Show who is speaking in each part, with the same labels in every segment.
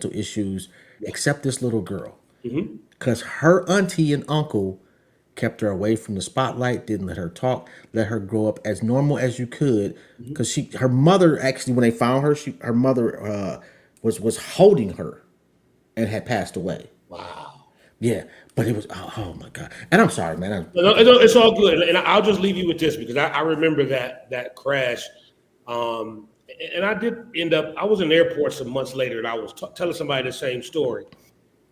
Speaker 1: issues
Speaker 2: Yeah.
Speaker 1: except this little girl.
Speaker 2: Mm-hmm.
Speaker 1: Because her auntie and uncle kept her away from the spotlight, didn't let her talk, let her grow up as normal as you could.
Speaker 2: Mm-hmm.
Speaker 1: Because her mother actually, when they found her, her mother was holding her and had passed away.
Speaker 2: Wow.
Speaker 1: Yeah, but it was oh my god. And I'm sorry, man.
Speaker 2: No, no, it's all good, and I'll just leave you with this because I remember that crash, um, and I did end up. I was in the airport some months later, and I was telling somebody the same story.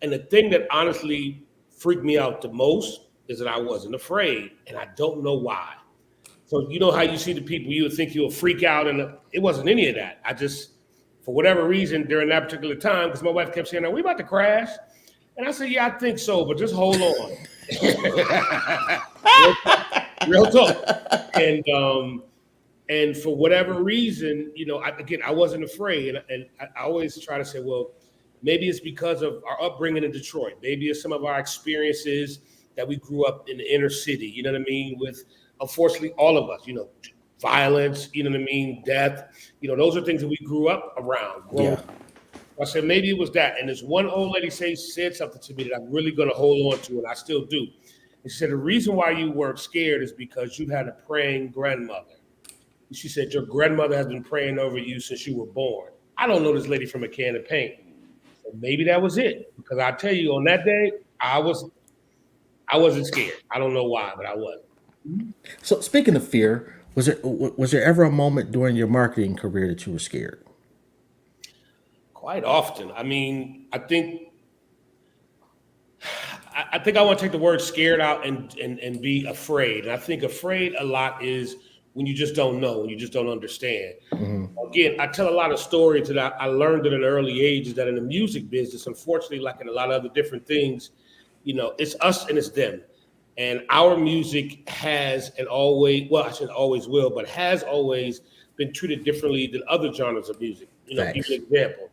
Speaker 2: And the thing that honestly freaked me out the most is that I wasn't afraid, and I don't know why. So you know how you see the people you would think you'll freak out, and it wasn't any of that. I just, for whatever reason, during that particular time, because my wife kept saying, "Are we about to crash?" And I said, "Yeah, I think so, but just hold on." real talk, real talk. And for whatever reason, again, I wasn't afraid, and I always try to say, well, maybe it's because of our upbringing in Detroit. Maybe it's some of our experiences that we grew up in the inner city. You know what I mean? With unfortunately all of us, violence. You know what I mean? Death. Those are things that we grew up around, growing
Speaker 1: Yeah.
Speaker 2: up. I said maybe it was that. And this one old lady said something to me that I'm really going to hold on to, and I still do. And she said the reason why you weren't scared is because you had a praying grandmother. She said your grandmother has been praying over you since you were born. I don't know this lady from a can of paint. So maybe that was it. Because I tell you, on that day, I wasn't scared. I don't know why, but I was.
Speaker 1: So speaking of fear, was there ever a moment during your marketing career that you were scared?
Speaker 2: Quite often. I mean, I think I want to take the word scared out and be afraid. And I think afraid a lot is when you just don't know, when you just don't understand. Again, I tell a lot of stories that I learned at an early age is that in the music business, unfortunately, like in a lot of other different things, it's us and it's them. And our music has and always, well, I shouldn't always will, but has always been treated differently than other genres of music. Give you
Speaker 1: Facts.
Speaker 2: an example.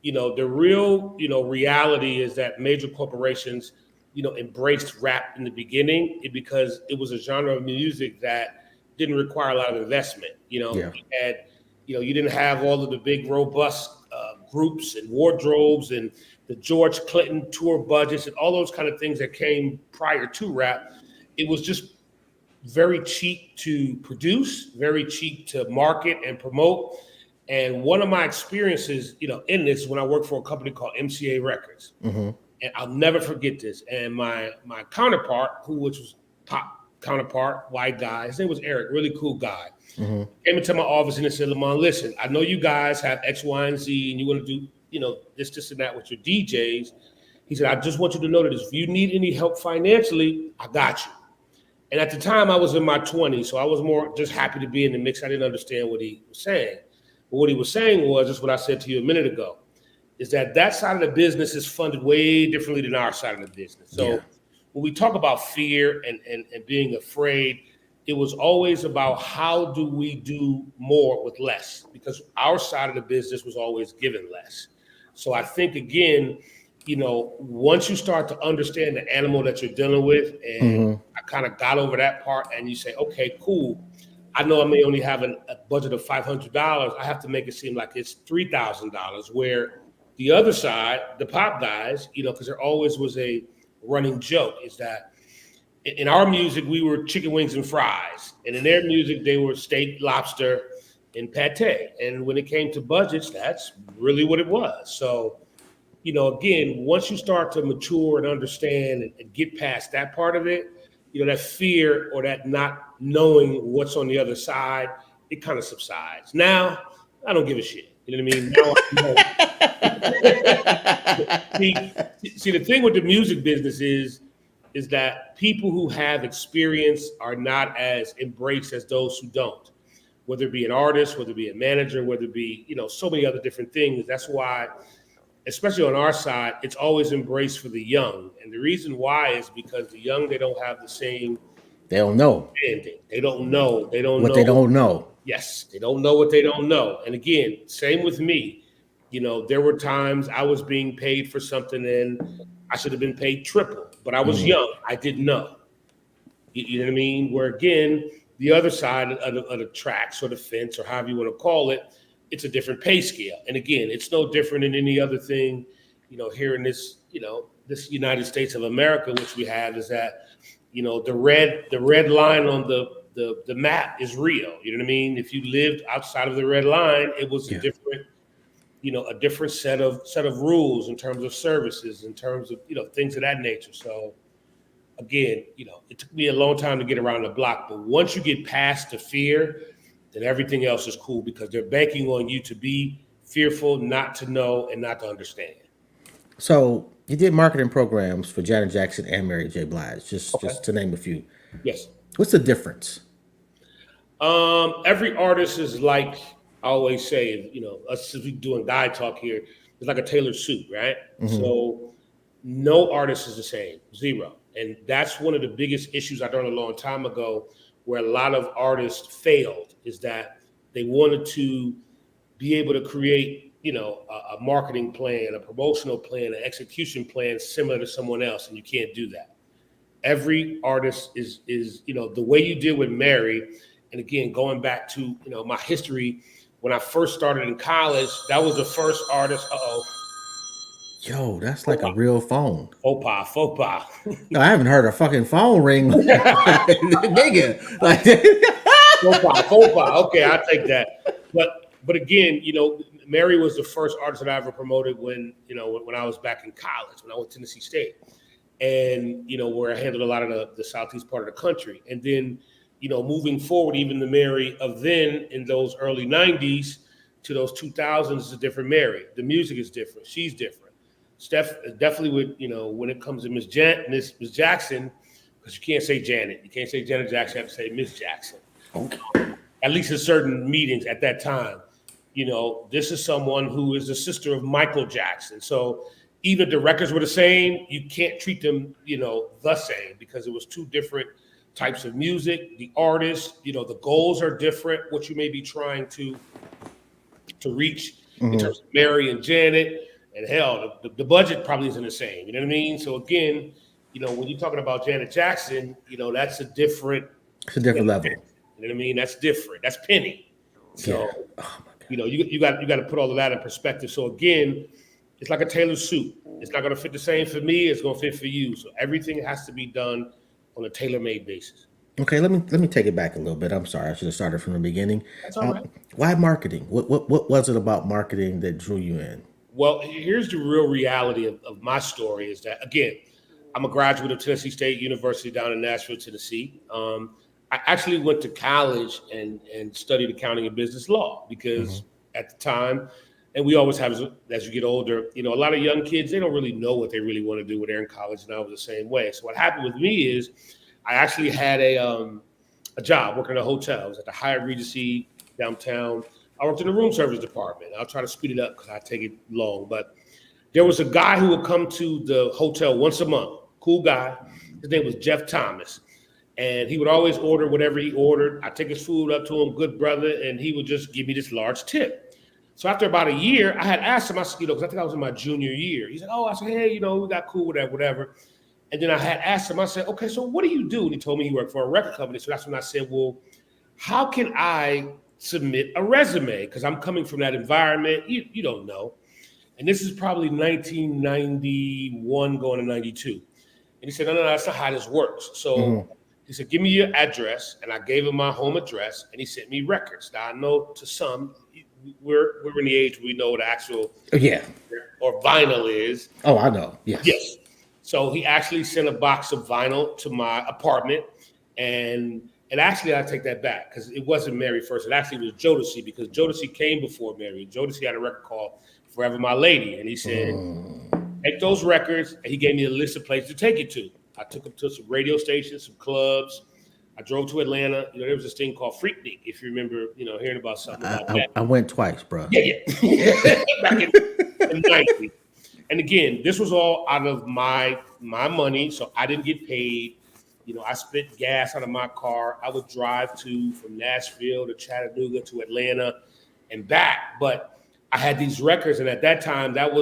Speaker 2: The real, reality is that major corporations, embraced rap in the beginning because it was a genre of music that didn't require a lot of investment.
Speaker 1: Yeah.
Speaker 2: You didn't have all of the big robust groups and wardrobes and the George Clinton tour budgets and all those kind of things that came prior to rap. It was just very cheap to produce, very cheap to market and promote. And one of my experiences, in this, when I worked for a company called MCA Records, and I'll never forget this. And my counterpart, which was pop counterpart, white guy, his name was Eric, really cool guy, came into my office and said, Lamont, listen, I know you guys have X, Y, and Z, and you want to do, this, and that with your DJs. He said, I just want you to know that if you need any help financially, I got you. And at the time, I was in my 20s, so I was more just happy to be in the mix. I didn't understand what he was saying. But what he was saying was just what I said to you a minute ago, is that side of the business is funded way differently than our side of the business.
Speaker 1: Yeah.
Speaker 2: So when we talk about fear and being afraid, it was always about how do we do more with less, because our side of the business was always given less. So I think, again, once you start to understand the animal that you're dealing with, and I kind of got over that part, and you say, okay, cool. I know I may only have a budget of $500. I have to make it seem like it's $3,000. Where the other side, the pop guys, because there always was a running joke, is that in our music we were chicken wings and fries, and in their music they were steak, lobster, and pate. And when it came to budgets, that's really what it was. So again, once you start to mature and understand and get past that part of it, that fear or that not knowing what's on the other side, it kind of subsides. Now, I don't give a shit. You know what I mean? Now see, the thing with the music business is that people who have experience are not as embraced as those who don't. Whether it be an artist, whether it be a manager, whether it be, so many other different things. That's why, especially on our side, it's always embraced for the young. And the reason why is because the young, they don't have the same
Speaker 1: They don't know
Speaker 2: understanding. They don't know. They don't
Speaker 1: what they
Speaker 2: know.
Speaker 1: don't know.
Speaker 2: Yes, they don't know what they don't know. And again, same with me. There were times I was being paid for something and I should have been paid triple, but I was young. I didn't know. You know what I mean? Where again, the other side of the tracks or the fence or however you want to call it it's a different pay scale. And again, it's no different than any other thing, here in this, this United States of America, which we have, is that, the red line on the map is real. You know what I mean? If you lived outside of the red line, it was a
Speaker 1: Yeah.
Speaker 2: different, a different set of rules in terms of services, in terms of, things of that nature. So again, it took me a long time to get around the block, but once you get past the fear, then everything else is cool because they're banking on you to be fearful, not to know, and not to understand.
Speaker 1: So you did marketing programs for Janet Jackson and Mary J. Blige, just
Speaker 2: Okay.
Speaker 1: just to name a few.
Speaker 2: Yes.
Speaker 1: What's the difference?
Speaker 2: Every artist is like I always say, us doing guy talk here, it's like a tailored suit, right? So no artist is the same, zero. And that's one of the biggest issues I learned a long time ago, where a lot of artists failed, is that they wanted to be able to create, a marketing plan, a promotional plan, an execution plan similar to someone else, and you can't do that. Every artist is the way you did with Mary. And again, going back to my history, when I first started in college, that was the first artist.
Speaker 1: Yo, that's like a real phone.
Speaker 2: Faux pas, faux pas.
Speaker 1: No, I haven't heard a fucking phone ring, nigga. Like,
Speaker 2: Faux pas, faux pas. Okay, I'll take that. But again, Mary was the first artist that I ever promoted when I was back in college, when I went to Tennessee State, and where I handled a lot of the southeast part of the country. And then, moving forward, even the Mary of then in those early '90s to those 2000s is a different Mary. The music is different. She's different. Steph definitely would, when it comes to Miss Jackson, because you can't say Janet. You can't say Janet Jackson. You have to say Miss Jackson.
Speaker 1: okay.
Speaker 2: At least in certain meetings at that time. This is someone who is the sister of Michael Jackson. So even if the records were the same, you can't treat them, the same, because it was two different types of music. The artists, the goals are different, what you may be trying to reach in terms of Mary and Janet. And hell, the budget probably isn't the same. You know what I mean? So again, when you're talking about Janet Jackson, that's a different.
Speaker 1: It's a different level.
Speaker 2: You know what I mean? That's different. That's penny. So,
Speaker 1: Yeah. Oh my God.
Speaker 2: you got to put all of that in perspective. So again, it's like a tailored suit. It's not going to fit the same for me. It's going to fit for you. So everything has to be done on a tailor-made basis.
Speaker 1: Okay, let me take it back a little bit. I'm sorry, I should have started from the beginning.
Speaker 2: That's all right.
Speaker 1: Why marketing? What was it about marketing that drew you in?
Speaker 2: Well, here's the real reality of my story is that, again, I'm a graduate of Tennessee State University down in Nashville, Tennessee. I actually went to college and studied accounting and business law because at the time, and we always have as you get older, a lot of young kids, they don't really know what they really want to do when they're in college, and I was the same way. So what happened with me is I actually had a job working in a hotel. I was at the Hyatt Regency downtown. I worked in the room service department. I'll try to speed it up because I take it long. But there was a guy who would come to the hotel once a month. Cool guy. His name was Jeff Thomas. And he would always order whatever he ordered. I'd take his food up to him, good brother, and he would just give me this large tip. So after about a year, I had asked him, because I think I was in my junior year. He said, I said, hey, we got cool with that, whatever. And then I had asked him, I said, okay, so what do you do? And he told me he worked for a record company. So that's when I said, well, how can I submit a resume? Because I'm coming from that environment. You don't know. And this is probably 1991 going to 92. And he said, no, that's not how this works. So he said, give me your address. And I gave him my home address, and he sent me records. Now, I know to some, we're in the age where we know what actual or vinyl is.
Speaker 1: Oh, I know.
Speaker 2: Yes. So he actually sent a box of vinyl to my apartment. And actually, I take that back because it wasn't Mary first. It actually was Jodeci, because Jodeci came before Mary. Jodeci had a record called Forever My Lady. And he said, take those records. And he gave me a list of places to take it to. I took him to some radio stations, some clubs. I drove to Atlanta. There was this thing called Freaknik, if you remember, hearing about something about that.
Speaker 1: I went twice, bro.
Speaker 2: Yeah. Back in the 90s. And again, this was all out of my money, so I didn't get paid. I spent gas out of my car. I would drive from Nashville to Chattanooga to Atlanta and back. But I had these records, and at that time, that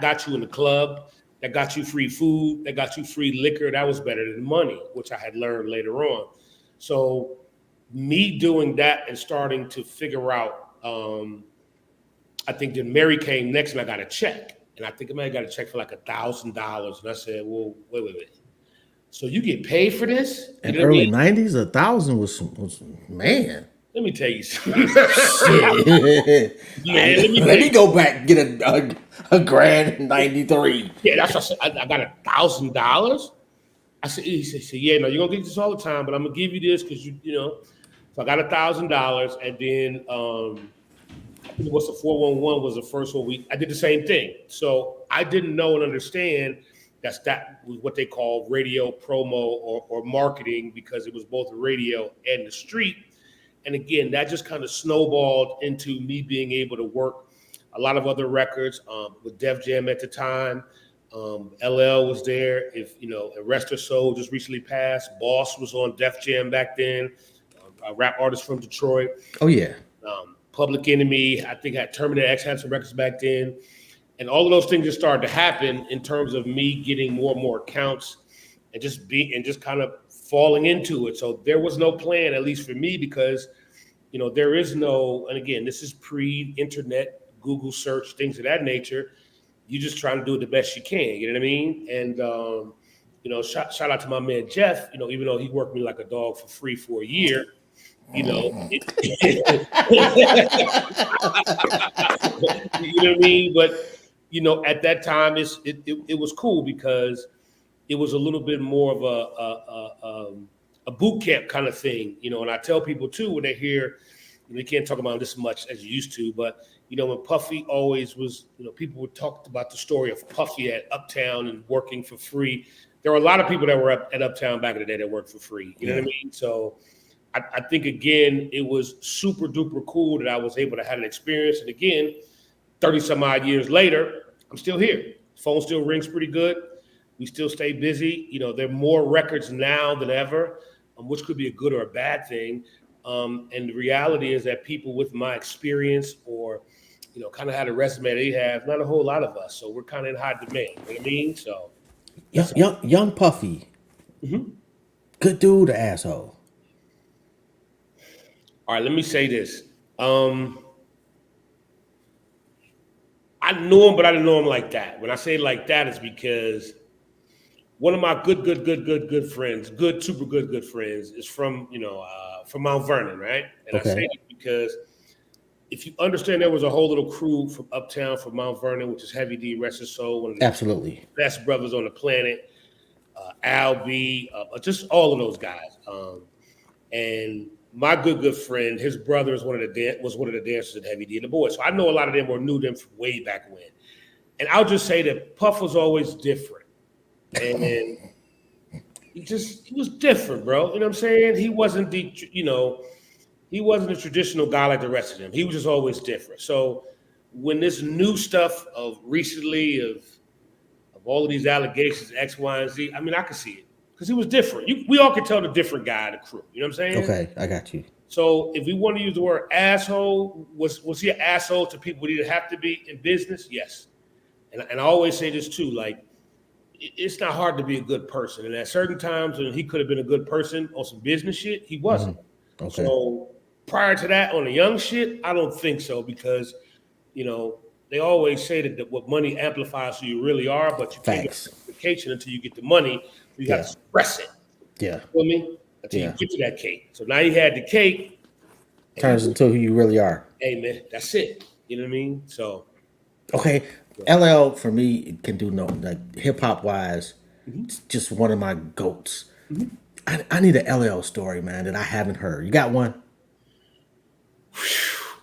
Speaker 2: got you in the club. That got you free food. That got you free liquor. That was better than money, which I had learned later on. So me doing that and starting to figure out I think then Mary came next, and I got a check, and I think I might have got a check for like $1,000, and I said, "Well, wait. So you get paid for this? You
Speaker 1: In
Speaker 2: know what I
Speaker 1: early
Speaker 2: mean?"
Speaker 1: '90s, 1,000 was man.
Speaker 2: Let me tell you something.
Speaker 1: Shit.
Speaker 2: Man, let me tell
Speaker 1: Let me
Speaker 2: you.
Speaker 1: go back and get a grand in '93.
Speaker 2: Yeah, that's what I said. I got $1,000. I said, he said, yeah, no, you're gonna get this all the time, but I'm gonna give you this because you know. So I got $1,000, and then I think it was the 411 was the first one. I did the same thing. So I didn't know and understand that was what they call radio promo or marketing, because it was both the radio and the street. And again, that just kind of snowballed into me being able to work a lot of other records with Def Jam at the time. LL was there. If you know, Rest or Soul just recently passed. Boss was on Def Jam back then. A rap artist from Detroit.
Speaker 1: Oh yeah.
Speaker 2: Public Enemy, I think had Terminator X had some records back then, and all of those things just started to happen in terms of me getting more and more accounts and just kind of falling into it. So there was no plan, at least for me, because you know there is no, and again, this is pre-internet, Google search, things of that nature. You just trying to do it the best you can. You know what I mean? And you know, shout out to my man Jeff. You know, even though he worked me like a dog for free for a year, you know, you know what I mean? But you know, at that time, it was cool because it was a little bit more of a boot camp kind of thing, you know. And I tell people too when they hear, you know, you can't talk about this much as you used to, but you know, when Puffy always was, you know, people would talk about the story of Puffy at Uptown and working for free. There were a lot of people that were at Uptown back in the day that worked for free. You know what I mean? So I think again, it was super duper cool that I was able to have an experience. And again, 30 some odd years later, I'm still here. Phone still rings pretty good. We still stay busy. You know, there are more records now than ever, which could be a good or a bad thing. And the reality is that people with my experience or, you know, kind of had a resume they have, not a whole lot of us. So we're kind of in high demand. You know what I mean? So that's
Speaker 1: Young Puffy. Good dude, asshole.
Speaker 2: all right. Let me say this. I knew him, but I didn't know him like that. When I say like that, it's because one of my good friends, super good friends, is from from Mount Vernon, right? And I say
Speaker 1: Okay.
Speaker 2: it because if you understand, there was a whole little crew from Uptown, from Mount Vernon, which is Heavy D, Rest His Soul, one of the
Speaker 1: Absolutely.
Speaker 2: best brothers on the planet. Al B, just all of those guys. And my good friend, his brother was one of the dancers at Heavy D and the Boys. So I know a lot of them or knew them from way back when. And I'll just say that Puff was always different. And he was different, bro. You know what I'm saying? He wasn't he wasn't a traditional guy like the rest of them. He was just always different. So when this new stuff of recently of all of these allegations, X, Y, and Z, I mean, I could see it because he was different. We all could tell the different guy in the crew. You know what I'm saying?
Speaker 1: Okay, I got you.
Speaker 2: So if we want to use the word asshole, was he an asshole to people he didn't have to be in business? Yes. And I always say this too, like, it's not hard to be a good person. And at certain times when he could have been a good person on some business shit, he wasn't.
Speaker 1: Okay.
Speaker 2: So prior to that, on the young shit, I don't think so because, you know, they always say that what money amplifies who you really are, but you can't get
Speaker 1: Facts.
Speaker 2: gratification until you get the money. So you have to suppress it.
Speaker 1: Yeah.
Speaker 2: You feel me? Until you get to that cake. So now you had the cake.
Speaker 1: Turns into who you really are.
Speaker 2: Hey man, that's it. You know what I mean? So
Speaker 1: Okay. LL for me can do no like hip hop wise, it's just one of my goats. I need an LL story, man, that I haven't heard. You got one?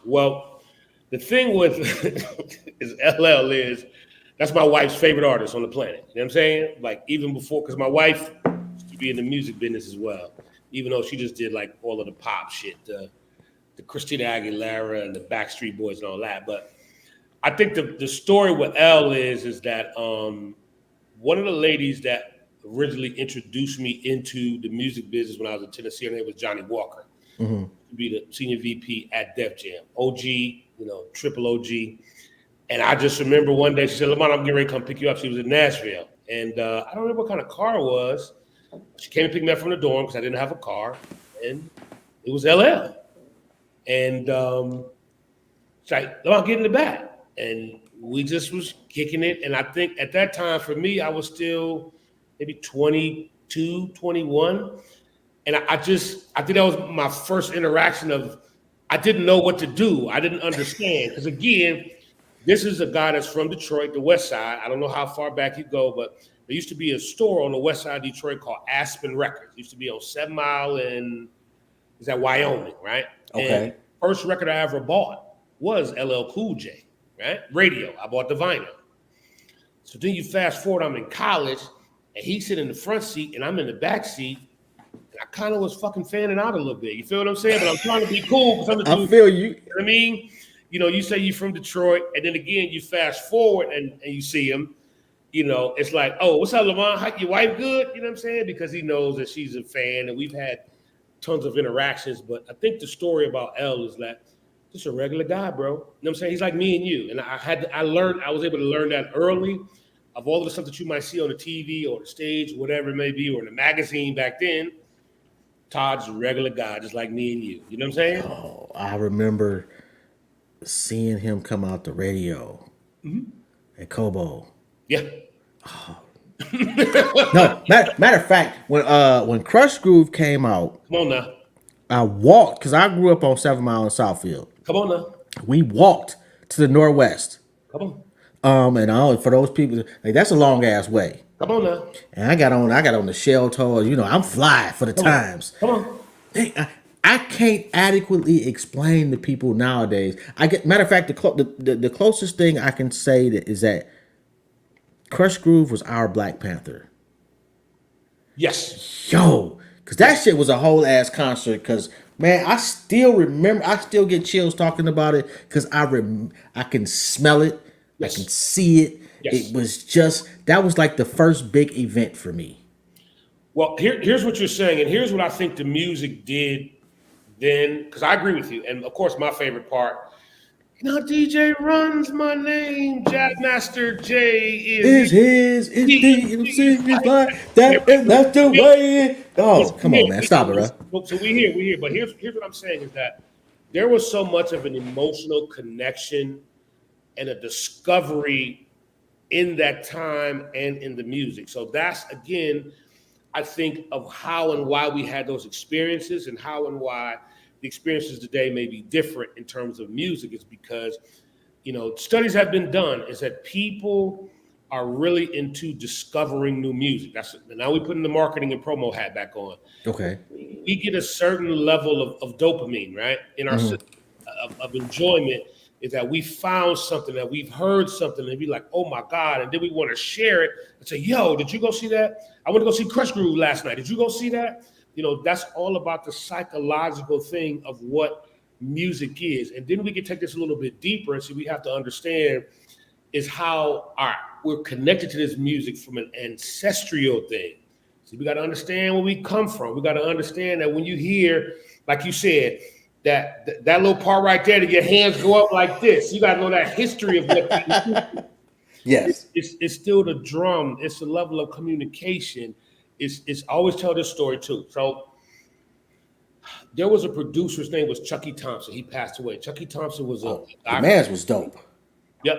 Speaker 2: well, the thing with is LL is that's my wife's favorite artist on the planet. You know what I'm saying? Like even before, because my wife used to be in the music business as well, even though she just did like all of the pop shit, the Christina Aguilera and the Backstreet Boys and all that. But I think the story with L is that one of the ladies that originally introduced me into the music business when I was in Tennessee, her name was Johnny Walker, to be the senior VP at Def Jam, OG, you know, triple OG. And I just remember one day she said, "Lamont, I'm getting ready to come pick you up." She was in Nashville, and I don't remember what kind of car it was. She came and picked me up from the dorm because I didn't have a car, and it was LL. And she's like, "Lamont, get in the back." and we just was kicking it. And I think at that time for me, I was still maybe 22, 21. And I think that was my first interaction of, I didn't know what to do. I didn't understand. Because again, this is a guy that's from Detroit, the West Side. I don't know how far back you go, but there used to be a store on the West Side of Detroit called Aspen Records. It used to be on 7 Mile in, is that Wyoming, right?
Speaker 1: Okay.
Speaker 2: And first record I ever bought was LL Cool J, right? Radio. I bought the vinyl. So then you fast forward, I'm in college, and he's sitting in the front seat, and I'm in the back seat. I kind of was fucking fanning out a little bit. You feel what I'm saying? But I'm trying to be cool because I'm the dude.
Speaker 1: I feel you.
Speaker 2: You know what I mean? You know, you say you're from Detroit, and then again, you fast forward and you see him. You know, it's like, oh, what's up, Lamont? How, your wife good? You know what I'm saying? Because he knows that she's a fan, and we've had tons of interactions. But I think the story about L is that just a regular guy, bro. You know what I'm saying? He's like me and you. And I was able to learn that early of all of the stuff that you might see on the TV or the stage, whatever it may be, or in the magazine back then. Todd's a regular guy, just like me and you. You know what I'm saying?
Speaker 1: Oh, I remember seeing him come out the radio at Kobo.
Speaker 2: Yeah.
Speaker 1: No, matter of fact, when Crush Groove came out,
Speaker 2: Come on now.
Speaker 1: I walked because I grew up on 7 Mile in Southfield.
Speaker 2: Come on now.
Speaker 1: We walked to the Northwest.
Speaker 2: Come on.
Speaker 1: And for those people, like that's a long ass way.
Speaker 2: Come on now.
Speaker 1: And I got on the shell toes. You know, I'm fly for the times.
Speaker 2: Come on.
Speaker 1: Hey, I can't adequately explain to people nowadays. Matter of fact, the closest thing I can say is that Crush Groove was our Black Panther.
Speaker 2: Yes.
Speaker 1: Yo, because that shit was a whole ass concert. Because man, I still remember. I still get chills talking about it because I can smell it.
Speaker 2: Yes.
Speaker 1: I can see it.
Speaker 2: Yes.
Speaker 1: It was just that was like the first big event for me.
Speaker 2: Well, here's what you're saying, and here's what I think the music did then, because I agree with you. And of course, my favorite part, you know, DJ runs my name, Jazz Master J is
Speaker 1: his that's the way. Oh, come on, man, stop it, bro.
Speaker 2: So we here. But here's what I'm saying is that there was so much of an emotional connection and a discovery in that time and in the music. So that's, again, I think of how and why we had those experiences and how and why the experiences today may be different in terms of music is because, you know, studies have been done is that people are really into discovering new music. Now we put in the marketing and promo hat back on.
Speaker 1: Okay.
Speaker 2: We get a certain level of dopamine, right? In our system of enjoyment is that we found something, that we've heard something, and be like, oh my God, and then we want to share it and say, yo, did you go see that? I went to go see Crush Groove last night. Did you go see that? You know, that's all about the psychological thing of what music is. And then we can take this a little bit deeper and so we have to understand is how we're connected to this music from an ancestral thing. So we got to understand where we come from. We got to understand that when you hear, like you said, that little part right there, that your hands go up like this. You got to know that history of what.
Speaker 1: Yes,
Speaker 2: it's still the drum. It's the level of communication. It's always tell this story too. So there was a producer. His name was Chucky Thompson. He passed away. Chucky Thompson was
Speaker 1: the man's was dope.
Speaker 2: Yep,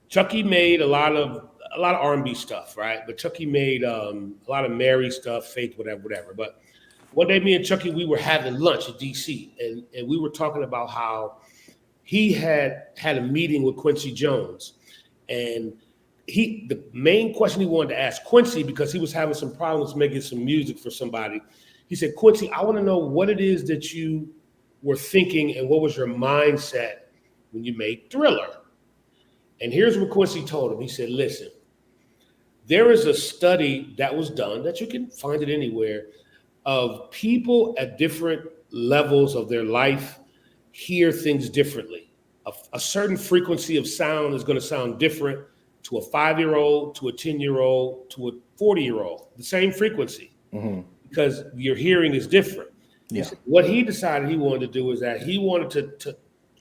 Speaker 2: Chucky made a lot of R&B stuff, right? But Chucky made a lot of Mary stuff, Faith, whatever. But one day, me and Chucky, we were having lunch at DC, and we were talking about how he had a meeting with Quincy Jones, and the main question he wanted to ask Quincy, because he was having some problems making some music for somebody, he said, Quincy, I want to know what it is that you were thinking and what was your mindset when you made Thriller. And here's what Quincy told him. He said, listen, there is a study that was done, that you can find it anywhere, of people at different levels of their life hear things differently. A certain frequency of sound is going to sound different to a 5-year-old, to a 10-year-old, to a 40-year-old, the same frequency, because your hearing is different.
Speaker 1: Yeah.
Speaker 2: What he decided he wanted to do is that he wanted to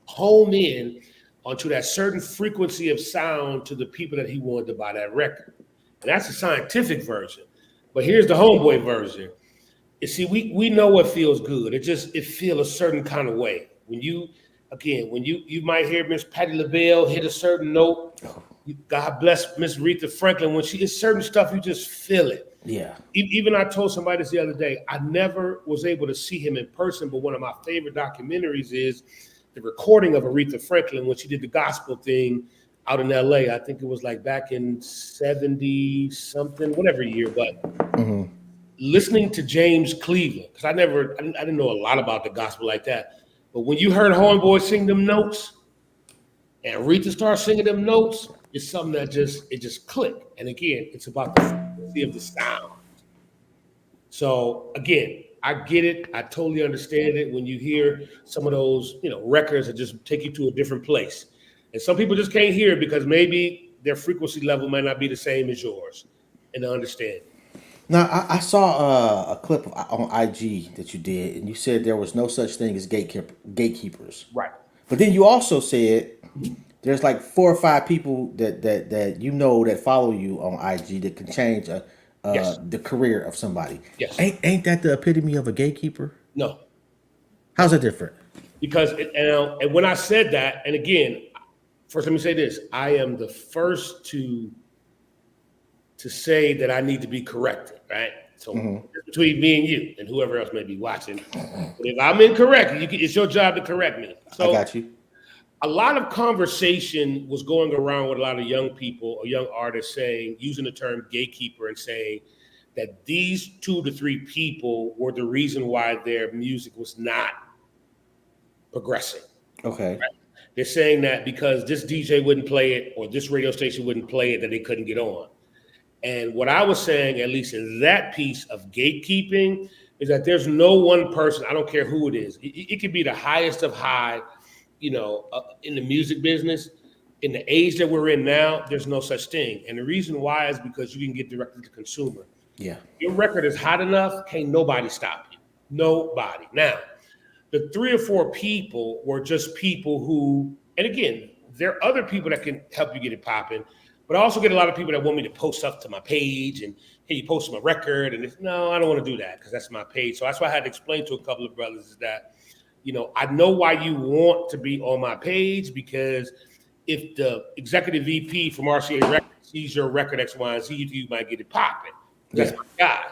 Speaker 2: hone in onto that certain frequency of sound to the people that he wanted to buy that record. And that's the scientific version. But here's the homeboy version. You see, we know what feels good. It feels a certain kind of way. When you again, when you might hear Miss Patti LaBelle hit a certain note, God bless Miss Aretha Franklin, when she is certain stuff, you just feel it.
Speaker 1: Yeah.
Speaker 2: Even I told somebody this the other day, I never was able to see him in person, but one of my favorite documentaries is the recording of Aretha Franklin when she did the gospel thing out in LA. I think it was like back in 70 something, whatever year, but listening to James Cleveland, because I didn't know a lot about the gospel like that. But when you heard Homeboy sing them notes and Aretha started singing them notes, it's something that just clicked. And again, it's about the frequency of the sound. So again, I get it. I totally understand it when you hear some of those, records that just take you to a different place. And some people just can't hear it because maybe their frequency level might not be the same as yours. And I understand.
Speaker 1: Now, I saw a clip on IG that you did, and you said there was no such thing as gatekeepers.
Speaker 2: Right.
Speaker 1: But then you also said there's like 4 or 5 people that you know that follow you on IG that can change
Speaker 2: Yes.
Speaker 1: the career of somebody.
Speaker 2: Yes.
Speaker 1: Ain't that the epitome of a gatekeeper?
Speaker 2: No.
Speaker 1: How's that different?
Speaker 2: Because and when I said that, and again, first let me say this: I am the first to say that I need to be corrected, right? So it's between me and you and whoever else may be watching. But if I'm incorrect, it's your job to correct me. So
Speaker 1: I got you.
Speaker 2: a lot of conversation was going around with a lot of young people or young artists using the term gatekeeper and saying that these 2 to 3 people were the reason why their music was not progressing.
Speaker 1: Okay.
Speaker 2: Right? They're saying that because this DJ wouldn't play it or this radio station wouldn't play it, that they couldn't get on. And what I was saying, at least in that piece of gatekeeping, is that there's no one person, I don't care who it is. It could be the highest of high, in the music business. In the age that we're in now, there's no such thing. And the reason why is because you can get directly to consumer.
Speaker 1: Yeah.
Speaker 2: Your record is hot enough, can't nobody stop you. Nobody. Now, the 3 or 4 people were just people who, and again, there are other people that can help you get it popping. But I also get a lot of people that want me to post stuff to my page and, hey, you post my record. And no, I don't want to do that because that's my page. So that's why I had to explain to a couple of brothers is that, I know why you want to be on my page, because if the executive VP from RCA Records sees your record X, Y, and Z, you might get it popping. That's my guy.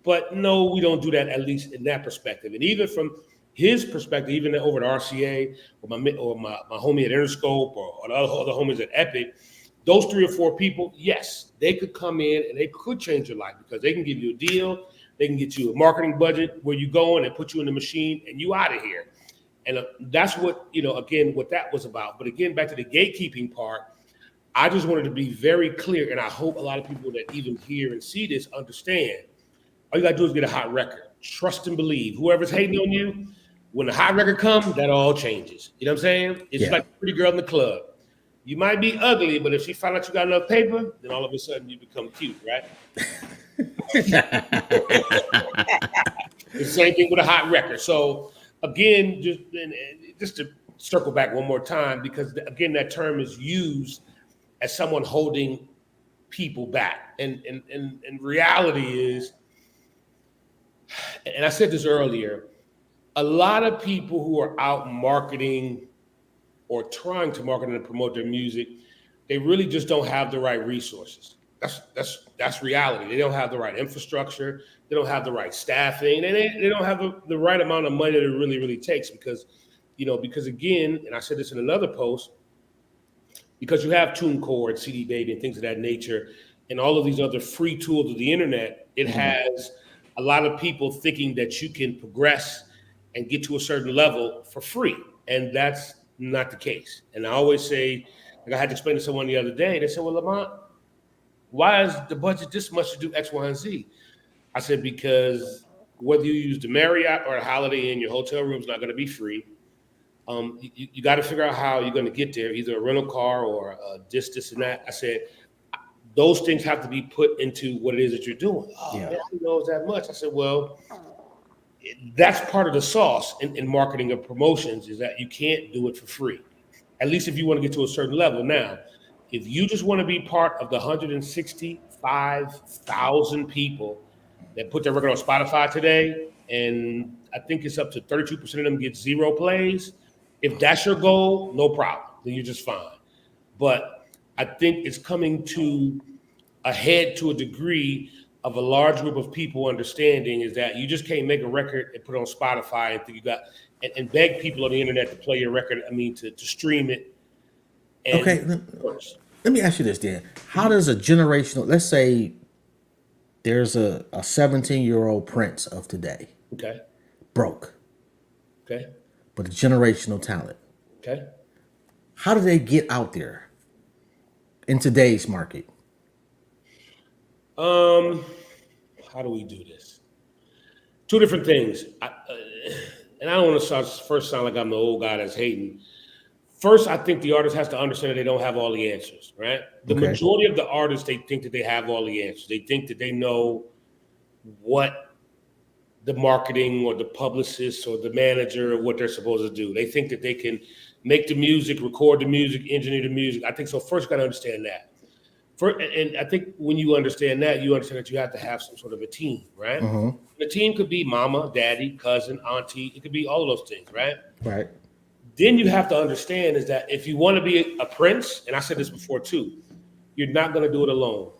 Speaker 2: But no, we don't do that, at least in that perspective. And even from his perspective, even over at RCA or my homie at Interscope or the other homies at Epic, those 3 or 4 people, yes, they could come in and they could change your life because they can give you a deal. They can get you a marketing budget where you go and put you in the machine and you out of here. And that's what, again, what that was about. But again, back to the gatekeeping part, I just wanted to be very clear. And I hope a lot of people that even hear and see this understand. All you got to do is get a hot record. Trust and believe. Whoever's hating on you, when the hot record comes, that all changes. You know what I'm saying? It's just like a pretty girl in the club. You might be ugly, but if she find out you got enough paper, then all of a sudden you become cute, right? The same thing with a hot record. So again, just to circle back one more time, because again, that term is used as someone holding people back. And reality is, and I said this earlier, a lot of people who are out marketing or trying to market and promote their music, they really just don't have the right resources. That's reality. They don't have the right infrastructure. They don't have the right staffing. And they don't have the right amount of money that it really takes because again, and I said this in another post, because you have TuneCore and CD Baby and things of that nature and all of these other free tools of the internet, it has a lot of people thinking that you can progress and get to a certain level for free. And that's not the case. And I always say, like I had to explain to someone the other day, they said, well, Lamont, why is the budget this much to do X, Y, and Z? I said, because whether you use the Marriott or a Holiday Inn, your hotel room is not going to be free. You got to figure out how you're going to get there, either a rental car or this and that. I said, those things have to be put into what it is that you're doing. Oh, man, I didn't know it was that much. I said, well, that's part of the sauce in marketing and promotions is that you can't do it for free, at least if you want to get to a certain level. Now, if you just want to be part of the 165,000 people that put their record on Spotify today, and I think it's up to 32% of them get 0 plays, If that's your goal, no problem. Then you're just fine. But I think it's coming to a head to a degree of a large group of people understanding is that you just can't make a record and put it on Spotify and think you got and beg people on the internet to play your record. I mean, to stream it. And
Speaker 1: Okay, let me ask you this then. How does a generational, let's say there's a 17-year-old prince of today,
Speaker 2: okay,
Speaker 1: broke,
Speaker 2: okay,
Speaker 1: but a generational talent.
Speaker 2: okay.
Speaker 1: How do they get out there in today's market?
Speaker 2: How do we do this? Two different things. And I don't want to sound like I'm the old guy that's hating. First, I think the artist has to understand that they don't have all the answers, right? The
Speaker 1: Okay.
Speaker 2: majority of the artists, they think that they have all the answers. They think that they know what the marketing or the publicist or the manager or what they're supposed to do. They think that they can make the music, record the music, engineer the music. I think so. First, you got to understand that. And I think when you understand that, you understand that you have to have some sort of a team, right?
Speaker 1: Mm-hmm.
Speaker 2: The team could be mama, daddy, cousin, auntie. It could be all of those things, right?
Speaker 1: Right.
Speaker 2: Then you have to understand is that if you want to be a prince, and I said this before too, you're not going to do it alone.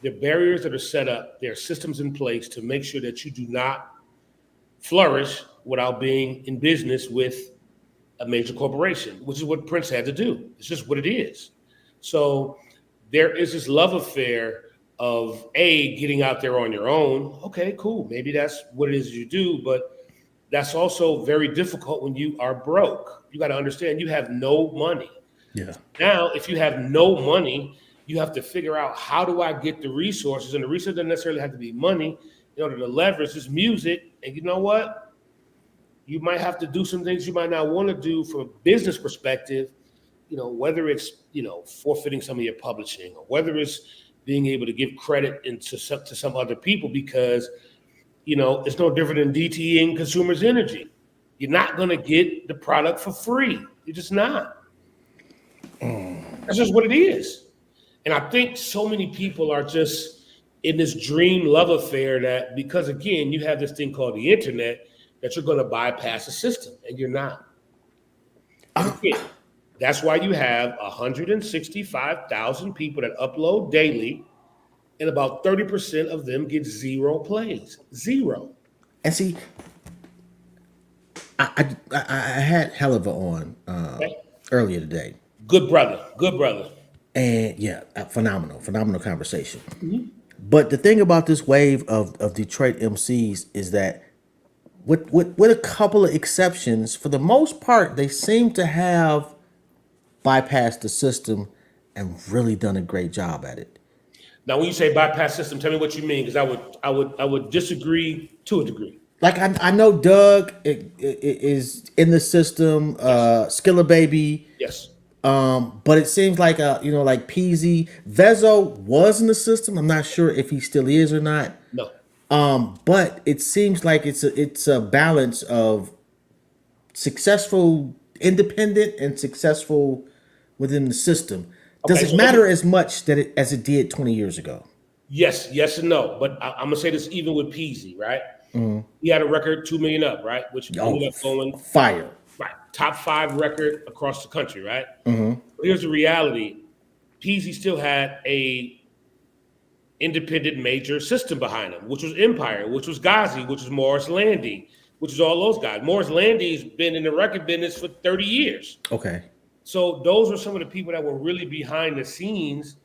Speaker 2: There are barriers that are set up. There are systems in place to make sure that you do not flourish without being in business with a major corporation, which is what Prince had to do. It's just what it is. So there is this love affair of getting out there on your own. Okay, cool. Maybe that's what it is you do, but that's also very difficult when you are broke. You got to understand you have no money.
Speaker 1: Yeah.
Speaker 2: Now, if you have no money, you have to figure out how do I get the resources, and the resources doesn't necessarily have to be money in order to leverage this music. And you know what? You might have to do some things you might not want to do from a business perspective, whether it's, forfeiting some of your publishing or whether it's being able to give credit to some other people because, it's no different than DTEing consumers' energy. You're not going to get the product for free. You're just not. That's just what it is. And I think so many people are just in this dream love affair that because, again, you have this thing called the internet, that you're going to bypass the system, and you're not. And again, that's why you have 165,000 people that upload daily, and about 30% of them get 0 plays. 0.
Speaker 1: And see, I had Helliver on
Speaker 2: Okay?
Speaker 1: earlier today,
Speaker 2: Good brother. Good brother.
Speaker 1: and yeah, phenomenal conversation. But the thing about this wave of Detroit MCs is that, with a couple of exceptions, for the most part, they seem to have bypassed the system and really done a great job at it.
Speaker 2: Now, when you say bypass system, tell me what you mean, because I would disagree to a degree.
Speaker 1: Like I know Doug is in the system, Skilla Baby,
Speaker 2: Yes.
Speaker 1: but it seems like like Peasy, Vezo was in the system. I'm not sure if he still is or not.
Speaker 2: No.
Speaker 1: But it seems like it's a balance of successful independent and successful within the system. Does
Speaker 2: Okay,
Speaker 1: it
Speaker 2: so
Speaker 1: matter as much as it did 20 years ago?
Speaker 2: Yes and no. But I'm gonna say this even with Peasy, right? He had a record 2 million up, right? Which ended up going
Speaker 1: Fire.
Speaker 2: right top 5 record across the country, right? But here's the reality: Peasy still had a independent major system behind him, which was Empire, which was Ghazi, which was Morris Landy, which is all those guys. Morris Landy's been in the record business for 30 years.
Speaker 1: Okay.
Speaker 2: So those are some of the people that were really behind the scenes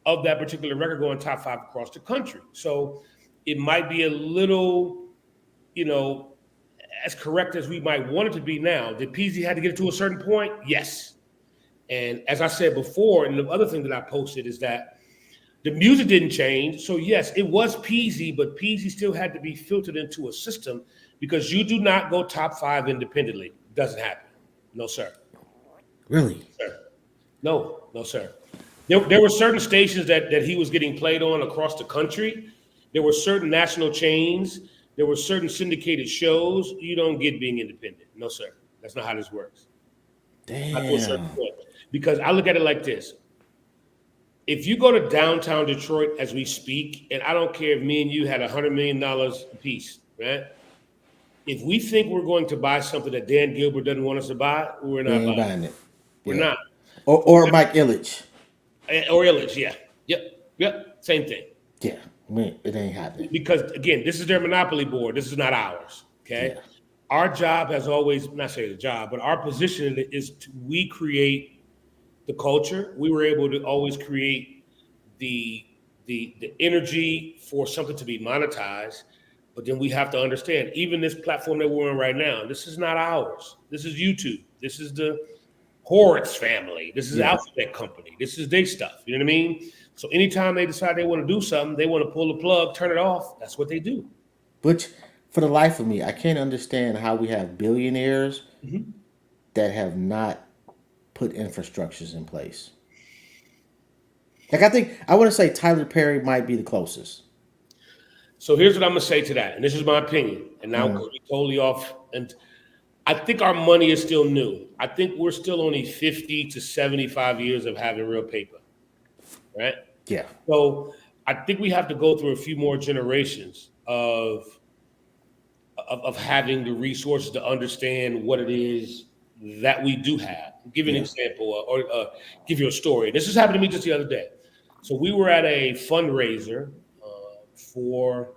Speaker 2: of that particular record going top 5 across the country. So it might be a little, as correct as we might want it to be now. Did Peasy had to get it to a certain point? Yes. And as I said before, and the other thing that I posted is that the music didn't change. So yes, it was Peasy, but Peasy still had to be filtered into a system because you do not go top 5 independently. It doesn't happen. No, sir.
Speaker 1: Really?
Speaker 2: Sir. No, sir. There were certain stations that he was getting played on across the country. There were certain national chains. There were certain syndicated shows. You don't get being independent. No, sir. That's not how this works. Not to a certain
Speaker 1: Damn.
Speaker 2: point. Because I look at it like this. If you go to downtown Detroit as we speak, and I don't care if me and you had $100 million a piece, right? If we think we're going to buy something that Dan Gilbert doesn't want us to buy, we're
Speaker 1: We
Speaker 2: not
Speaker 1: ain't
Speaker 2: buying.
Speaker 1: buying it.
Speaker 2: We're
Speaker 1: Yeah.
Speaker 2: not.
Speaker 1: Or Mike Illich.
Speaker 2: Or Illich, yeah. Yep. Same thing.
Speaker 1: Yeah. It ain't happening.
Speaker 2: Because again, this is their monopoly board. This is not ours. Okay.
Speaker 1: Yeah.
Speaker 2: Our job has always, not say the job, but our position is we create the culture. We were able to always create the the energy for something to be monetized. But then we have to understand, even this platform that we're on right now, this is not ours. This is YouTube. This is the Horowitz family. This is
Speaker 1: Yeah.
Speaker 2: Alphabet Company. This is their stuff. You know what I mean? So anytime they decide they want to do something, they want to pull the plug, turn it off. That's what they do.
Speaker 1: Which, for the life of me, I can't understand how we have billionaires
Speaker 2: Mhm.
Speaker 1: that have not put infrastructures in place. Like I want to say Tyler Perry might be the closest.
Speaker 2: So here's what I'm gonna say to that, and this is my opinion. And now we're totally off. And I think our money is still new. I think we're still only 50 to 75 years of having real paper, right?
Speaker 1: Yeah.
Speaker 2: So I think we have to go through a few more generations of having the resources to understand what it is that we do have. I'll give you an
Speaker 1: Yeah.
Speaker 2: example or give you a story. This has happened to me just the other day. So we were at a fundraiser for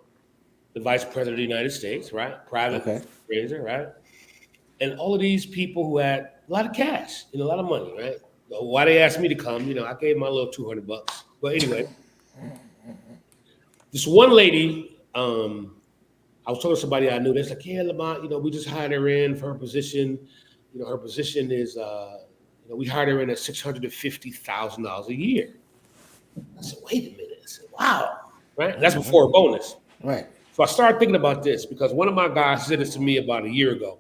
Speaker 2: the Vice President of the United States, right? Private
Speaker 1: Okay.
Speaker 2: fundraiser, right? And all of these people who had a lot of cash and a lot of money, right? Why they asked me to come, I gave them my little $200. But anyway, this one lady, I was talking to somebody I knew. That's like, yeah, Lamont, we just hired her in for her position. Her position is, we hired her in at $650,000 a year. I said, wait a minute. I said, wow, right? That's before a bonus.
Speaker 1: Right.
Speaker 2: So I started thinking about this because one of my guys said this to me about a year ago.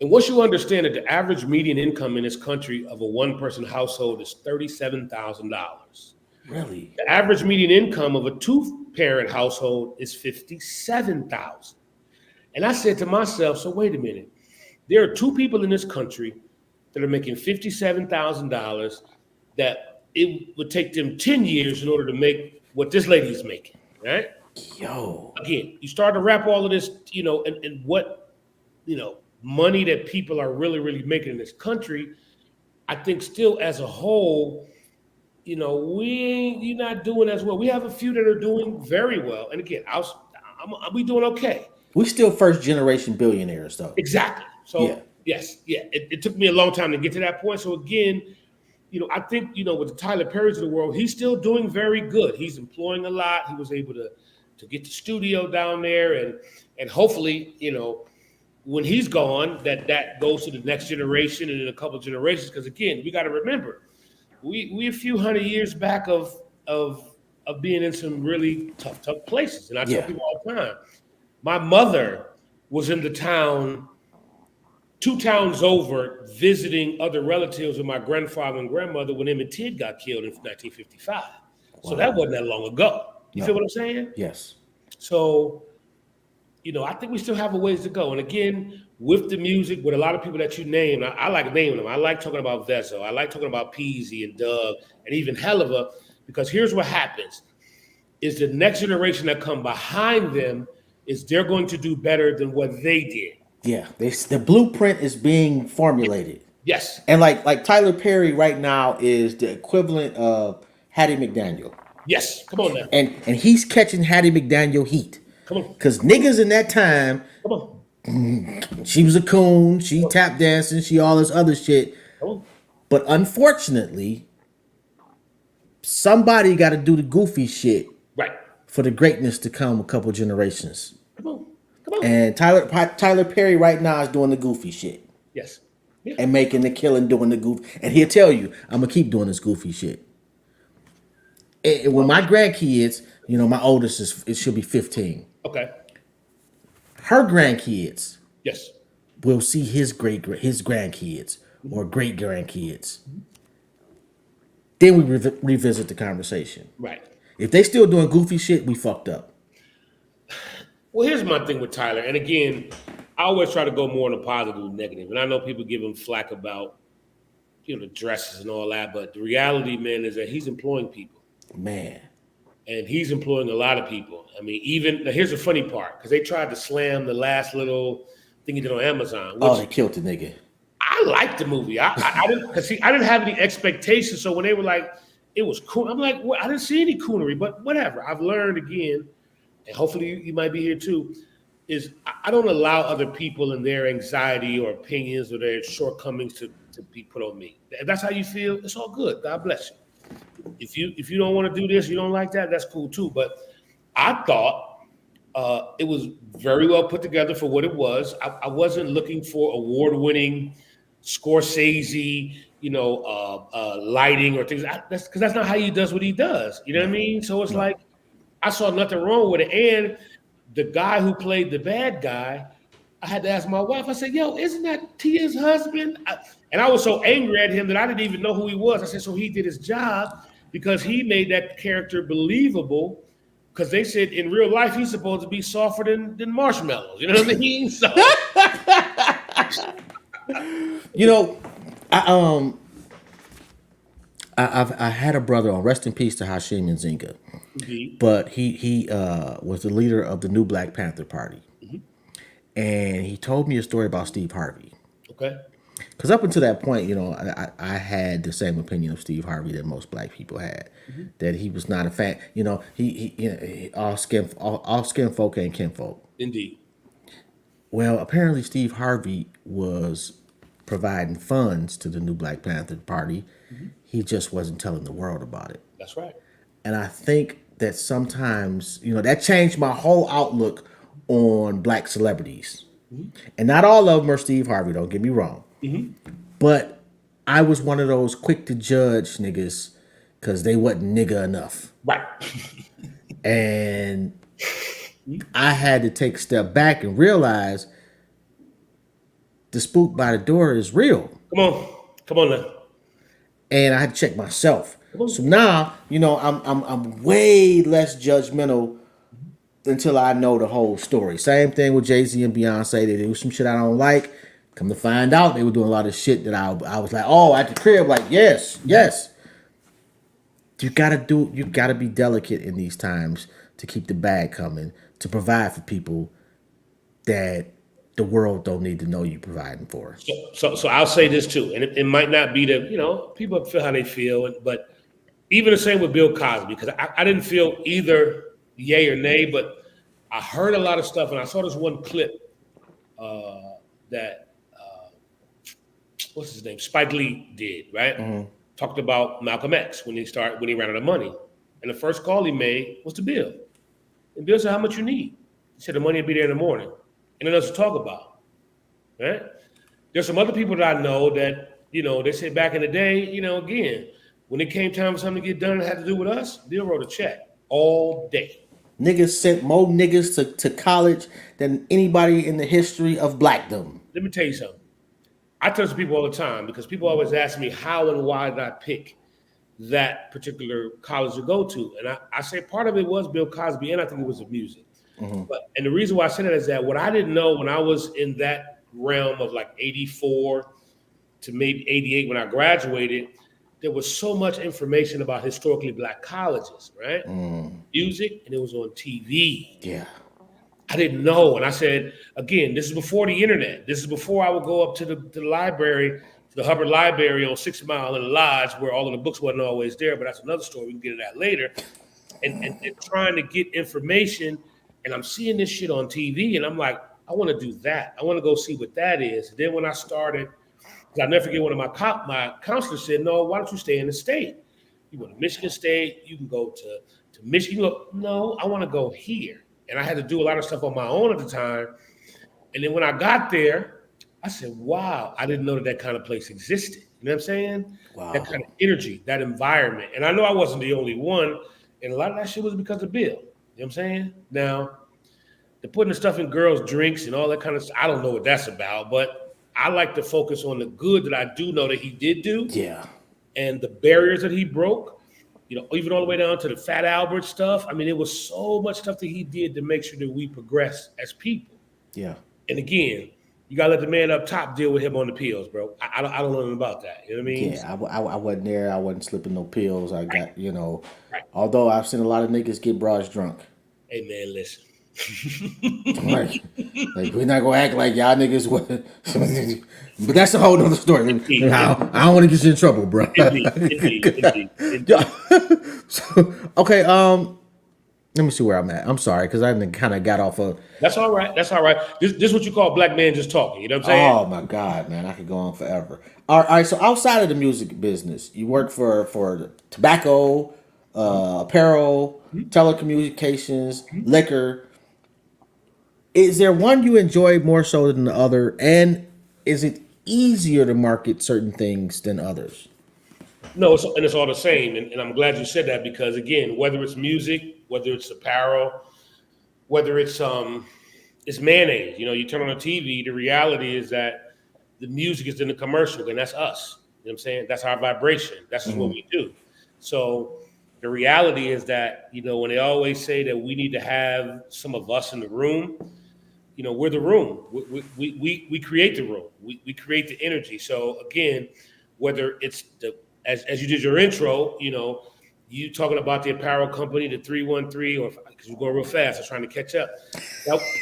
Speaker 2: And once you understand that the average median income in this country of a one-person household is $37,000.
Speaker 1: Really?
Speaker 2: The average median income of a two-parent household is $57,000. And I said to myself, so wait a minute. There are two people in this country that are making $57,000 that it would take them 10 years in order to make what this lady is making, right?
Speaker 1: Yo.
Speaker 2: Again, you start to wrap all of this, and what, money that people are really, really making in this country. I think still as a whole, you're not doing as well. We have a few that are doing very well. And again, we doing okay.
Speaker 1: We still first generation billionaires though.
Speaker 2: Exactly. So
Speaker 1: Yeah.
Speaker 2: yes, yeah. It took me a long time to get to that point. So again, I think, with the Tyler Perrys of the world, he's still doing very good. He's employing a lot. He was able to get the studio down there and hopefully, when he's gone, that goes to the next generation and in a couple of generations. Because again, we got to remember, we a few hundred years back of being in some really tough places. And I tell people all the time, my mother was in the town 2 towns over visiting other relatives of my grandfather and grandmother when Emmett Till got killed in 1955. So that wasn't that long ago. You feel what I'm saying?
Speaker 1: Yes.
Speaker 2: So, I think we still have a ways to go. And again, with the music, with a lot of people that you named, I like naming them. I like talking about Vezo. I like talking about Peasy and Doug and even Helliver, because here's what happens, is the next generation that come behind them is they're going to do better than what they did.
Speaker 1: Yeah. The blueprint is being formulated.
Speaker 2: Yes.
Speaker 1: And like Tyler Perry right now is the equivalent of Hattie McDaniel.
Speaker 2: Yes. Come on now.
Speaker 1: And he's catching Hattie McDaniel heat.
Speaker 2: Come on.
Speaker 1: Because niggas in that time,
Speaker 2: Come on.
Speaker 1: she was a coon, she tap dancing, she all this other shit.
Speaker 2: Come on.
Speaker 1: But unfortunately, somebody got to do the goofy shit
Speaker 2: Right.
Speaker 1: for the greatness to come a couple generations.
Speaker 2: Come on. Come on.
Speaker 1: And Tyler Perry right now is doing the goofy shit.
Speaker 2: Yes. Yeah.
Speaker 1: And making the killing, doing the goof. And he'll tell you, I'm going to keep doing this goofy shit. And when my grandkids, my oldest it should be 15.
Speaker 2: Okay.
Speaker 1: Her grandkids
Speaker 2: Yes.
Speaker 1: will see his grandkids or great grandkids. Then we revisit the conversation.
Speaker 2: Right.
Speaker 1: If they still doing goofy shit, we fucked up.
Speaker 2: Well, here's my thing with Tyler. And again, I always try to go more on the positive than negative. And I know people give him flack about, the dresses and all that. But the reality, man, is that he's employing people.
Speaker 1: Man.
Speaker 2: and he's employing a lot of people. I mean, even now, here's the funny part because they tried to slam the last little thing he did on Amazon,
Speaker 1: Oh,
Speaker 2: which
Speaker 1: they killed the nigga.
Speaker 2: I liked the movie. I didn't because see, I didn't have any expectations. So when they were like, it was cool, I'm like, well, I didn't see any coonery, but whatever. I've learned again, and hopefully you might be here too. Is I don't allow other people and their anxiety or opinions or their shortcomings to be put on me. If that's how you feel, it's all good. God bless you. If you don't want to do this, you don't like that, that's cool too. But I thought it was very well put together for what it was. I wasn't looking for award-winning Scorsese, lighting or things. That's because that's not how he does what he does. You know what I
Speaker 1: No,
Speaker 2: mean? So it's
Speaker 1: no.
Speaker 2: like I saw nothing wrong with it. And the guy who played the bad guy, I had to ask my wife. I said, "Yo, isn't that Tia's husband?" And I was so angry at him that I didn't even know who he was. I said, "So he did his job because he made that character believable." Because they said in real life he's supposed to be softer than marshmallows. You know what I mean? So
Speaker 1: You know, I I had a brother on rest in peace to Hashim Nzinga,
Speaker 2: indeed.
Speaker 1: but he was the leader of the new Black Panther Party,
Speaker 2: Mhm.
Speaker 1: and he told me a story about Steve Harvey.
Speaker 2: Okay.
Speaker 1: Because up until that point, I had the same opinion of Steve Harvey that most black people had,
Speaker 2: Mhm.
Speaker 1: that he was not a fan. All skin folk ain't kinfolk.
Speaker 2: Indeed.
Speaker 1: Well, apparently Steve Harvey was providing funds to the new Black Panther Party.
Speaker 2: Mhm.
Speaker 1: He just wasn't telling the world about it.
Speaker 2: That's right.
Speaker 1: And I think that sometimes, that changed my whole outlook on black celebrities.
Speaker 2: Mhm.
Speaker 1: And not all of them are Steve Harvey, don't get me wrong.
Speaker 2: Mhm.
Speaker 1: But I was one of those quick to judge niggas because they wasn't nigga enough.
Speaker 2: Right.
Speaker 1: And I had to take a step back and realize the spook by the door is real.
Speaker 2: Come on. Come on now.
Speaker 1: And I had to check myself.
Speaker 2: Come on.
Speaker 1: So now, I'm way less judgmental until I know the whole story. Same thing with Jay-Z and Beyonce. They do some shit I don't like. Come to find out, they were doing a lot of shit that I was like, oh, at the crib, like, yes, yes. You gotta be delicate in these times to keep the bag coming, to provide for people that the world don't need to know you providing for.
Speaker 2: So I'll say this too, and it might not be people feel how they feel, but even the same with Bill Cosby, because I didn't feel either yay or nay, but I heard a lot of stuff, and I saw this one clip that what's his name, Spike Lee did, right? Talked about Malcolm X when he ran out of money, and the first call he made was to Bill, and Bill said, "How much you need?" He said, "The money will be there in the morning," and then else to talk about, right? There's some other people that I know that they said back in the day, again, when it came time for something to get done that had to do with us, Bill wrote a check all day.
Speaker 1: Niggas sent more niggas to college than anybody in the history of blackdom.
Speaker 2: Let me tell you something. I tell some people all the time because people always ask me how and why did I pick that particular college to go to, and I say part of it was Bill Cosby, and I think it was the music. And the reason why I say that is that what I didn't know when I was in that realm of like 84 to maybe 88 when I graduated, there was so much information about historically black colleges, right? Music, and it was on TV.
Speaker 1: Yeah.
Speaker 2: I didn't know. And I said, again, this is before the internet. This is before I would go up to the library, to the Hubbard Library on 6 Mile in the Lodge, where all of the books wasn't always there, but that's another story. We can get into that later. And trying to get information, and I'm seeing this shit on TV, and I'm like, I want to do that. I want to go see what that is. And then when I started, I'll never forget one of my counselors said, "No, why don't you stay in the state? You go to Michigan State, you can go to Michigan." You go, "No, I want to go here." And I had to do a lot of stuff on my own at the time. And then when I got there, I said, wow, I didn't know that kind of place existed. You know what I'm saying?
Speaker 1: Wow.
Speaker 2: That kind of energy, that environment. And I know I wasn't the only one. And a lot of that shit was because of Bill. You know what I'm saying? Now, they're putting the stuff in girls' drinks and all that kind of stuff. I don't know what that's about, but I like to focus on the good that I do know that he did do.
Speaker 1: Yeah.
Speaker 2: And the barriers that he broke. Even all the way down to the Fat Albert stuff. I mean, it was so much stuff that he did to make sure that we progress as people.
Speaker 1: Yeah.
Speaker 2: And again, you gotta let the man up top deal with him on the pills, bro. I don't know nothing about that. You know what I mean?
Speaker 1: Yeah, I wasn't there. I wasn't slipping no pills. I
Speaker 2: Right,
Speaker 1: got,
Speaker 2: right.
Speaker 1: although I've seen a lot of niggas get broads drunk.
Speaker 2: Hey man, listen.
Speaker 1: Like, we're not gonna act like y'all niggas was, but that's a whole nother story.
Speaker 2: Indeed,
Speaker 1: I don't want to get you in trouble, bro.
Speaker 2: indeed, indeed, indeed, indeed.
Speaker 1: So, okay, let me see where I'm at. I'm sorry because I kind of got off of.
Speaker 2: That's all right. That's all right. This is what you call black man just talking. You know what I'm saying?
Speaker 1: Oh my god, man, I could go on forever. All right, so outside of the music business, you work for tobacco, apparel, telecommunications, liquor. Is there one you enjoy more so than the other, and is it easier to market certain things than others?
Speaker 2: No, it's all the same. And I'm glad you said that because again, whether it's music, whether it's apparel, whether it's mayonnaise. You know, you turn on the TV, the reality is that the music is in the commercial, and that's us. You know what I'm saying? That's our vibration. That's just what we do. So the reality is that, when they always say that we need to have some of us in the room, we're the room. We create the room. We create the energy. So again, whether it's as you did your intro, you talking about the apparel company, the 313, or because you're going real fast, I'm trying to catch up.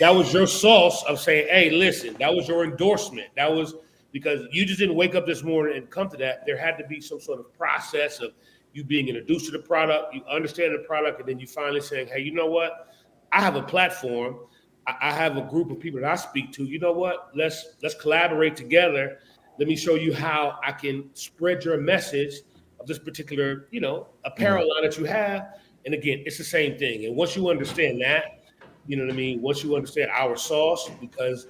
Speaker 2: That was your sauce of saying, hey, listen, that was your endorsement. That was because you just didn't wake up this morning and come to that. There had to be some sort of process of you being introduced to the product, you understand the product, and then you finally saying, hey, you know what? I have a platform. I have a group of people that I speak to. You know what? Let's collaborate together. Let me show you how I can spread your message of this particular, apparel line that you have. And again, it's the same thing. And once you understand that, you know what I mean? Once you understand our sauce, because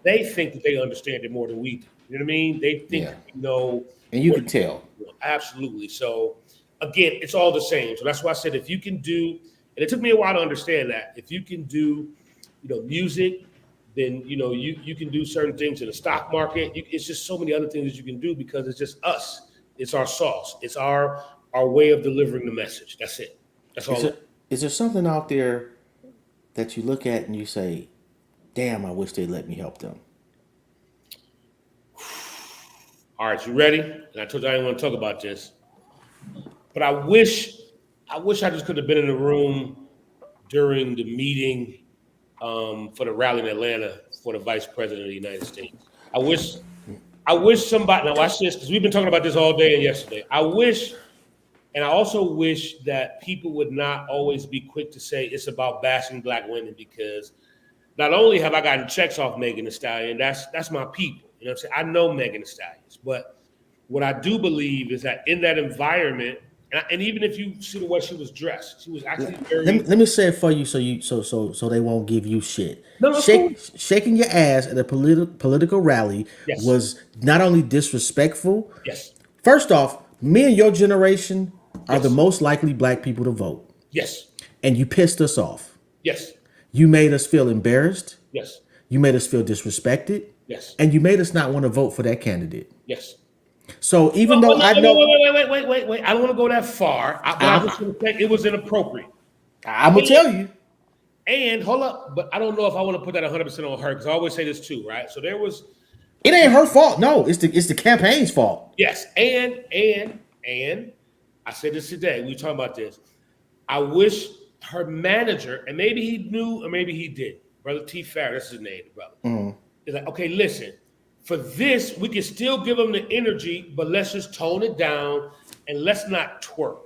Speaker 2: they think that they understand it more than we do. You know what I mean? They think
Speaker 1: Yeah,
Speaker 2: we know
Speaker 1: and you
Speaker 2: what
Speaker 1: can tell.
Speaker 2: absolutely. So again, it's all the same. So that's why I said if you can do, and it took me a while to understand that, if you can do, music, then you can do certain things in the stock market. It's just so many other things that you can do because it's just us. It's our sauce. It's our way of delivering the message. That's it. That's
Speaker 1: Is
Speaker 2: all.
Speaker 1: there is there something out there that you look at and you say, "Damn, I wish they let me help them."
Speaker 2: All right, you ready? And I told you I didn't want to talk about this, but I wish I just could have been in the room during the meeting for the rally in Atlanta for the vice president of the United States. I wish I wish somebody now watch this because we've been talking about this all day and yesterday. And I also wish that people would not always be quick to say it's about bashing black women because not only have I gotten checks off Megan Thee Stallion, that's my people. You know what I'm saying? I know Megan Thee Stallions, but what I do believe is that in that environment, and even if you see the way she was dressed, she was actually very
Speaker 1: Let me say it for you, so they won't give you shit.
Speaker 2: no, that's cool.
Speaker 1: Shaking your ass at a political rally
Speaker 2: Yes,
Speaker 1: was not only disrespectful.
Speaker 2: yes,
Speaker 1: First off, me and your generation are the
Speaker 2: yes,
Speaker 1: most likely black people to vote,
Speaker 2: yes,
Speaker 1: and you pissed us off.
Speaker 2: yes,
Speaker 1: You made us feel embarrassed.
Speaker 2: yes,
Speaker 1: You made us feel disrespected,
Speaker 2: yes,
Speaker 1: and you made us not want to vote for that candidate.
Speaker 2: yes.
Speaker 1: So even
Speaker 2: Well,
Speaker 1: though
Speaker 2: well,
Speaker 1: I
Speaker 2: no,
Speaker 1: know,
Speaker 2: wait. I don't want to go that far, but I
Speaker 1: I'm,
Speaker 2: just want to say it was inappropriate.
Speaker 1: I'm gonna
Speaker 2: And,
Speaker 1: tell you,
Speaker 2: and hold up, but I don't know if I want to put that 100% on her because I always say this too, right? So there was
Speaker 1: it ain't her fault. No, it's the campaign's fault.
Speaker 2: yes, and I said this today. We were talking about this. I wish her manager, and maybe he knew or maybe he did, Brother T. Farrer, that's his name, brother. Is like, okay, listen, for this, we can still give them the energy, but let's just tone it down and let's not twerk.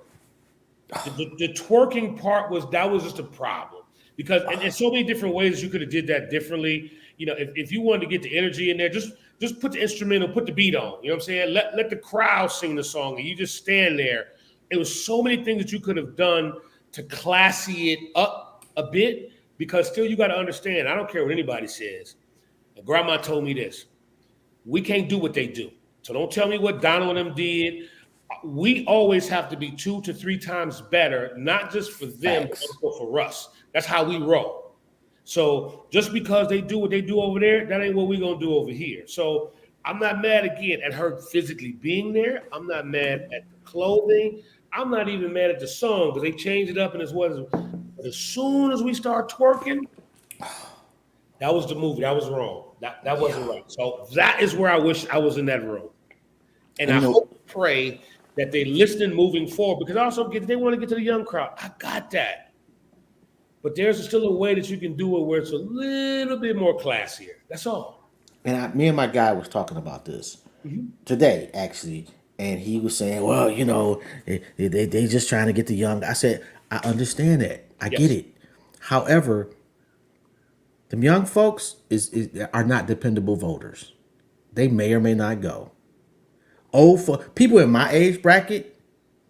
Speaker 2: The twerking part was just a problem because and in so many different ways you could have did that differently. If you wanted to get the energy in there, just put the instrumental, put the beat on. You know what I'm saying? Let the crowd sing the song and you just stand there. It was so many things that you could have done to classy it up a bit because still you got to understand. I don't care what anybody says. And grandma told me this: we can't do what they do. So don't tell me what Donald and them did. We always have to be 2 to 3 times better, not just for them, but
Speaker 1: Facts.
Speaker 2: also for us. That's how we roll. So just because they do what they do over there, that ain't what we're gonna do over here. So I'm not mad again at her physically being there. I'm not mad at the clothing. I'm not even mad at the song because they changed it up and it was. But as soon as we start twerking, that was the movie. That was wrong. That wasn't right. So that is where I wish I was in that room. And
Speaker 1: And
Speaker 2: I
Speaker 1: you know,
Speaker 2: hope, pray that they listen moving forward, because I also they want to get to the young crowd. I got that. But there's still a way that you can do it where it's a little bit more classier. That's all.
Speaker 1: me and my guy was talking about this
Speaker 2: Mm-hmm.
Speaker 1: today actually, and he was saying, well, they just trying to get the young. I said, I understand that, I get
Speaker 2: Yes.
Speaker 1: it. However, the young folks are not dependable voters. They may or may not go. For people in my age bracket,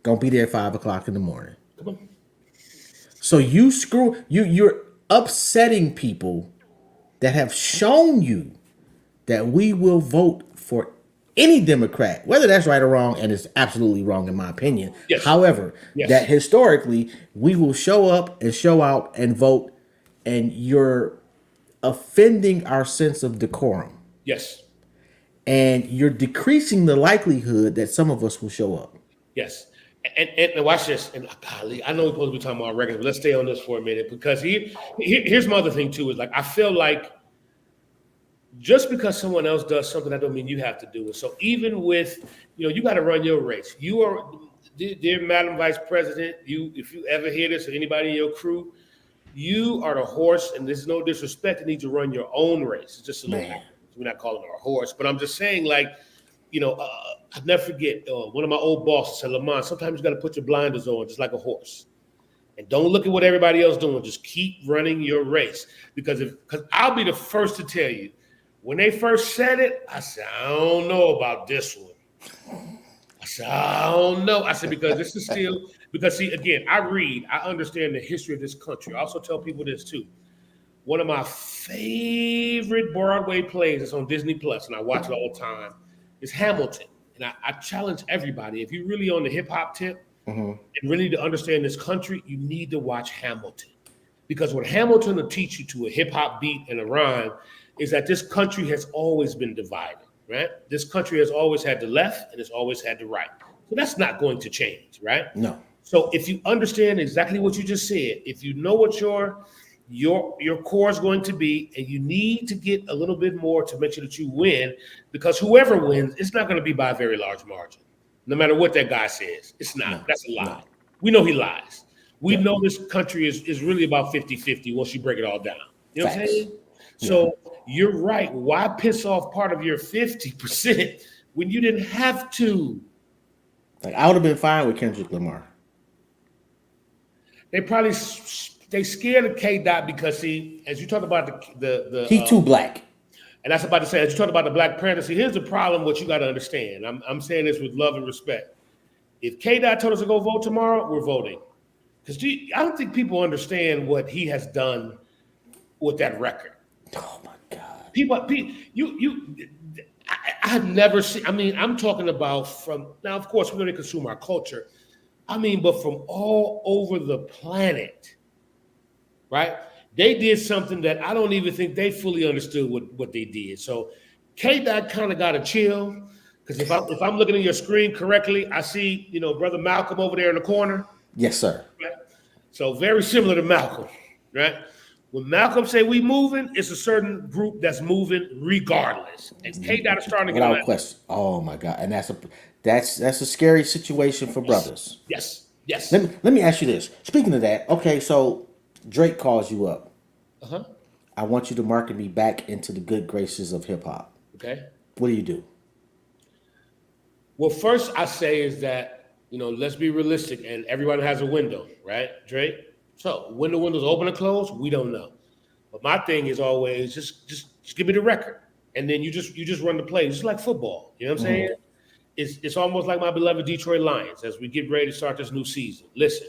Speaker 1: gonna be there at 5 o'clock in the morning.
Speaker 2: Come on.
Speaker 1: So you're upsetting people that have shown you that we will vote for any Democrat, whether that's right or wrong, and it's absolutely wrong in my opinion.
Speaker 2: Yes.
Speaker 1: However, that
Speaker 2: Yes.
Speaker 1: historically we will show up and show out and vote, and you're offending our sense of decorum,
Speaker 2: Yes.
Speaker 1: and you're decreasing the likelihood that some of us will show up.
Speaker 2: Yes. And watch this. And golly, I know we're supposed to be talking about records, but let's stay on this for a minute, because here's my other thing too, is like I feel like just because someone else does something, that don't mean you have to do it. So even with, you got to run your race. You are, dear Madam Vice President, if you ever hear this, or anybody in your crew, you are the horse, and there's no disrespect. You need to run your own race. It's just a little bit. We're not calling her a horse, but I'm just saying, like, I'll never forget, one of my old bosses said, Lamonte, sometimes you got to put your blinders on just like a horse. And don't look at what everybody else doing. Just keep running your race. Because I'll be the first to tell you, when they first said it, I said, I don't know about this one. I said, I don't know. I said, because this is still, because see, again, I understand the history of this country. I also tell people this too. One of my favorite Broadway plays that's on Disney Plus, and I watch it all the time, is Hamilton. And I challenge everybody, if you're really on the hip hop tip and really to understand this country, you need to watch Hamilton. Because what Hamilton will teach you to a hip hop beat and a rhyme is that this country has always been divided, right? This country has always had the left and it's always had the right. So that's not going to change, right?
Speaker 1: No.
Speaker 2: So if you understand exactly what you just said, if you know what your core is going to be, and you need to get a little bit more to make sure that you win, because whoever wins, it's not going to be by a very large margin. No matter what that guy says, it's not. No, that's a lie. No. We know he lies. We know this country is really about 50-50 once you break it all down. You know what I'm saying? So you're right. Why piss off part of your 50% when you didn't have to?
Speaker 1: Like, I would have been fine with Kendrick Lamar.
Speaker 2: They scared of K. Dot because, see, as you talk about the
Speaker 1: he too black.
Speaker 2: And that's about to say, as you talk about the Black Panther, see, here's the problem, what you got to understand. I'm saying this with love and respect. If K. Dot told us to go vote tomorrow, we're voting. Because I don't think people understand what he has done with that record.
Speaker 1: Oh my God!
Speaker 2: People, I've never seen. I mean, I'm talking about from now. Of course, we're going to consume our culture. I mean, but from all over the planet, right? They did something that I don't even think they fully understood what they did. So, K. Dot kind of got to chill, because if I'm looking at your screen correctly, I see Brother Malcolm over there in the corner.
Speaker 1: Yes, sir.
Speaker 2: Right? So very similar to Malcolm, right? When Malcolm say we moving, it's a certain group that's moving regardless. And K. Dot is starting to get
Speaker 1: without question. Oh my God! And that's a scary situation for brothers.
Speaker 2: Yes.
Speaker 1: Let me ask you this. Speaking of that, okay, so Drake calls you up. I want you to market me back into the good graces of hip hop.
Speaker 2: Okay.
Speaker 1: What do you do?
Speaker 2: Well, first I say is that, let's be realistic, and everyone has a window, right, Drake? So when the window's open or closed, we don't know. But my thing is always just give me the record, and then you just run the play, just like football. You know what I'm saying? It's almost like my beloved Detroit Lions as we get ready to start this new season. Listen,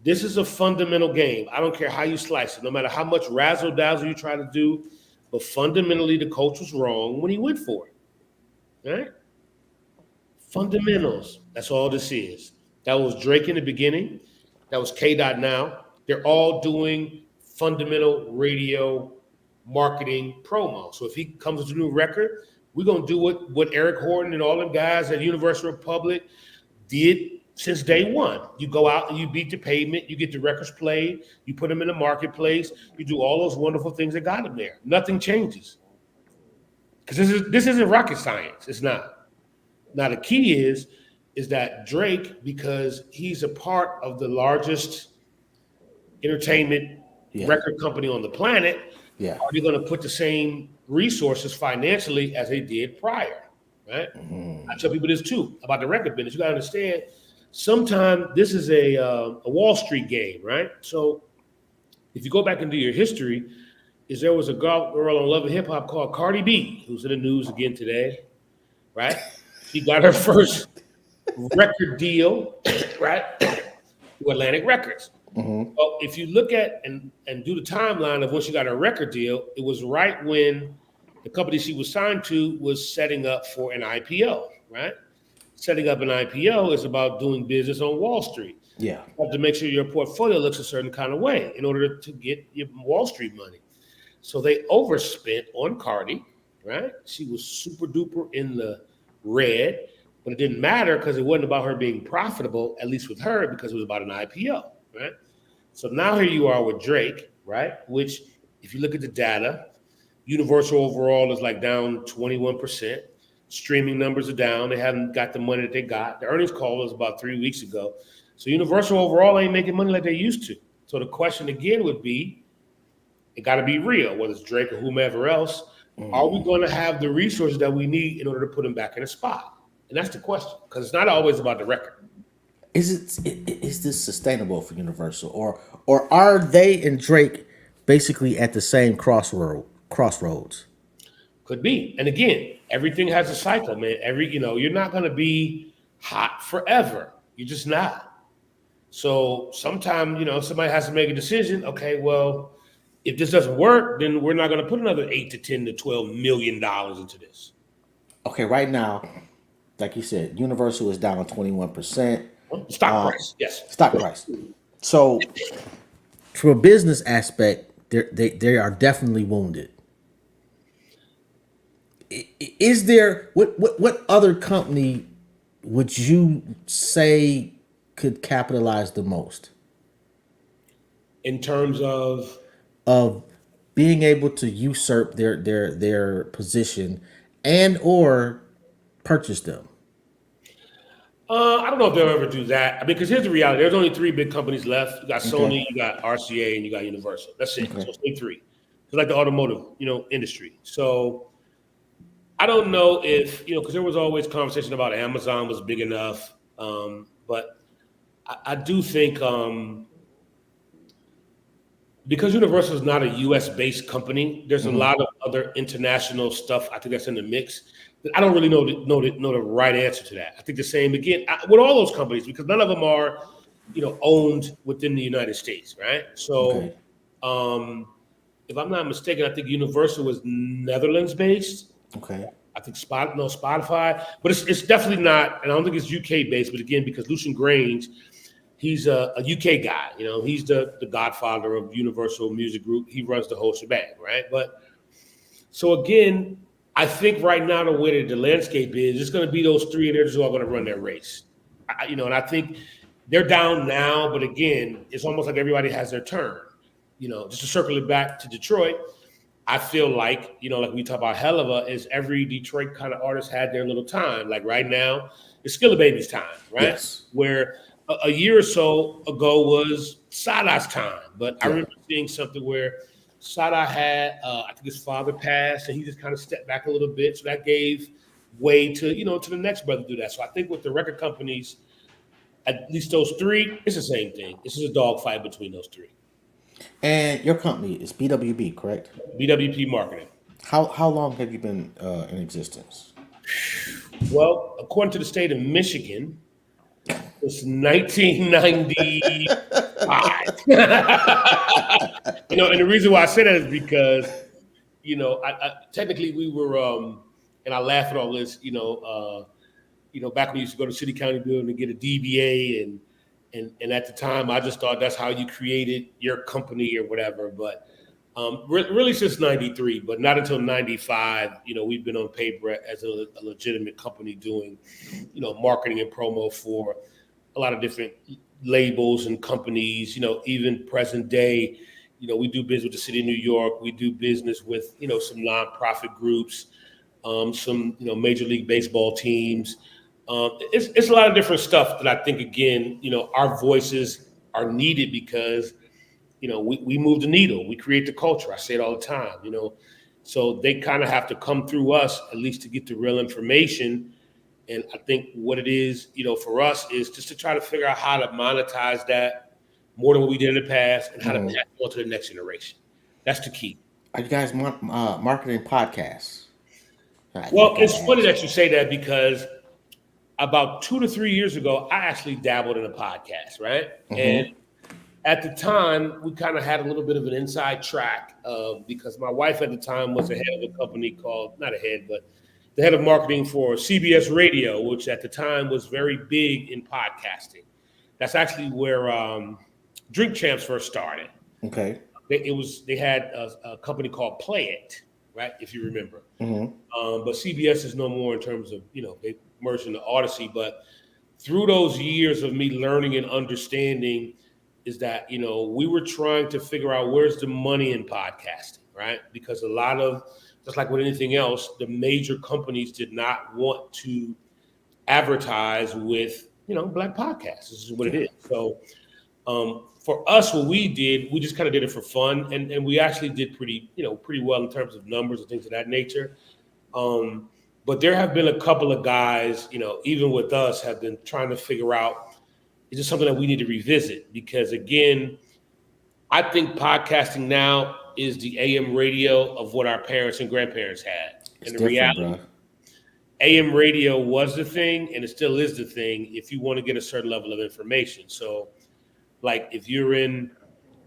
Speaker 2: this is a fundamental game. I don't care how you slice it, no matter how much razzle dazzle you try to do, but fundamentally the coach was wrong when he went for it. All right? Fundamentals. That's all this is. That was Drake in the beginning. That was K. Dot now. They're all doing fundamental radio marketing promo. So if he comes with a new record, we're going to do what Eric Horton and all them guys at Universal Republic did since day one. You go out and you beat the pavement. You get the records played. You put them in the marketplace. You do all those wonderful things that got them there. Nothing changes. because this isn't rocket science. It's not. Now the key is that Drake, because he's a part of the largest entertainment
Speaker 1: Yeah.
Speaker 2: record company on the planet,
Speaker 1: Yeah.
Speaker 2: are they going to put the same resources financially as they did prior? Right. I tell people this too about the record business. You got to understand. Sometimes this is a Wall Street game, right? So if you go back into your history, there was a girl on Love and Hip Hop called Cardi B, who's in the news again today, right? She got her first record deal, right, with Atlantic Records. Well, if you look at and do the timeline of when she got her record deal, it was right when the company she was signed to was setting up for an IPO, right? Setting up an IPO is about doing business on Wall Street.
Speaker 1: Yeah.
Speaker 2: You have to make sure your portfolio looks a certain kind of way in order to get your Wall Street money. So they overspent on Cardi, right? She was super duper in the red, but it didn't matter because it wasn't about her being profitable, at least with her, because it was about an IPO, right? So now here you are with Drake, right? Which, if you look at the data, Universal overall is like down 21%. Streaming numbers are down. They haven't got the money that they got. The earnings call was about 3 weeks ago. So Universal overall ain't making money like they used to. So the question again would be, it got to be real, whether it's Drake or whomever else. Are we going to have the resources that we need in order to put them back in a spot? And that's the question, because it's not always about the record.
Speaker 1: Is this sustainable for Universal, or are they and Drake basically at the same crossroads?
Speaker 2: Could be. And again, everything has a cycle, man. You're not going to be hot forever. You're just not. So sometimes, somebody has to make a decision. Okay, well, if this doesn't work, then we're not going to put another 8 to 10 to $12 million into this.
Speaker 1: Okay, right now, like you said, Universal is down 21%.
Speaker 2: Stock price, yes.
Speaker 1: Stock price. So, from a business aspect, they are definitely wounded. Is there what other company would you say could capitalize the most
Speaker 2: In terms
Speaker 1: of being able to usurp their position and or purchase them?
Speaker 2: I don't know if they'll ever do that. I mean, because here's the reality: there's only three big companies left. You got Sony, you got RCA, and you got Universal. That's it.
Speaker 1: Okay.
Speaker 2: So it's only three. It's like the automotive, industry. So I don't know if because there was always conversation about Amazon was big enough, but I do think because Universal is not a U.S. based company, there's a lot of other international stuff. I think that's in the mix. I don't really know the right answer to that. I think the same again with all those companies because none of them are, owned within the United States, right? So, if I'm not mistaken, I think Universal was Netherlands based.
Speaker 1: Okay.
Speaker 2: I think Spotify, but it's definitely not, and I don't think it's UK based. But again, because Lucian Grange, he's a UK guy. He's the godfather of Universal Music Group. He runs the whole shebang, right? But so again, I think right now the way that the landscape is, it's going to be those three, and they're just all going to run their race. And I think they're down now, but again, it's almost like everybody has their turn. Just to circle it back to Detroit, I feel like, like we talk about Helluva, is every Detroit kind of artist had their little time. Like right now, it's Skilla Baby's time, right?
Speaker 1: Yes.
Speaker 2: Where a year or so ago was Sada's time. But I remember seeing something where Sada had, I think his father passed, and he just kind of stepped back a little bit. So that gave way to, to the next brother to do that. So I think with the record companies, at least those three, it's the same thing. This is a dogfight between those three.
Speaker 1: And your company is BWB, correct?
Speaker 2: BWP Marketing.
Speaker 1: How long have you been in existence?
Speaker 2: Well, according to the state of Michigan, it's 1995. And the reason why I say that is because, I technically we were, and I laugh at all this, back when we used to go to City County Building to get a DBA, and at the time I just thought that's how you created your company or whatever. But really since '93, but not until '95, we've been on paper as a legitimate company doing, marketing and promo for a lot of different labels and companies. Even present day, we do business with the city of New York. We do business with some nonprofit groups. some Major League Baseball teams. It's a lot of different stuff that I think again our voices are needed because we move the needle, we create the culture. I say it all the time, so they kind of have to come through us at least to get the real information. And I think what it is, for us is just to try to figure out how to monetize that more than what we did in the past and how to pass it on to the next generation. That's the key.
Speaker 1: Are you guys marketing podcasts?
Speaker 2: Well, it's funny that you say that because about 2 to 3 years ago, I actually dabbled in a podcast, right? And at the time, we kind of had a little bit of an inside track because my wife at the time was the head of a company called, not a head, but the head of marketing for CBS Radio, which at the time was very big in podcasting. That's actually where Drink Champs first started.
Speaker 1: Okay.
Speaker 2: They had a company called Play It, right? If you remember. But CBS is no more in terms of, they merged into Odyssey. But through those years of me learning and understanding is that, we were trying to figure out where's the money in podcasting, right? Because a lot of, just like with anything else, the major companies did not want to advertise with, Black podcasts. This is what it is. So for us, what we did, we just kind of did it for fun. And we actually did pretty well in terms of numbers and things of that nature. But there have been a couple of guys, even with us, have been trying to figure out, is this something that we need to revisit? Because again, I think podcasting now is the AM radio of what our parents and grandparents had.
Speaker 1: It's
Speaker 2: and the reality,
Speaker 1: bro.
Speaker 2: AM radio was the thing, and it still is the thing if you want to get a certain level of information. So, like if you're in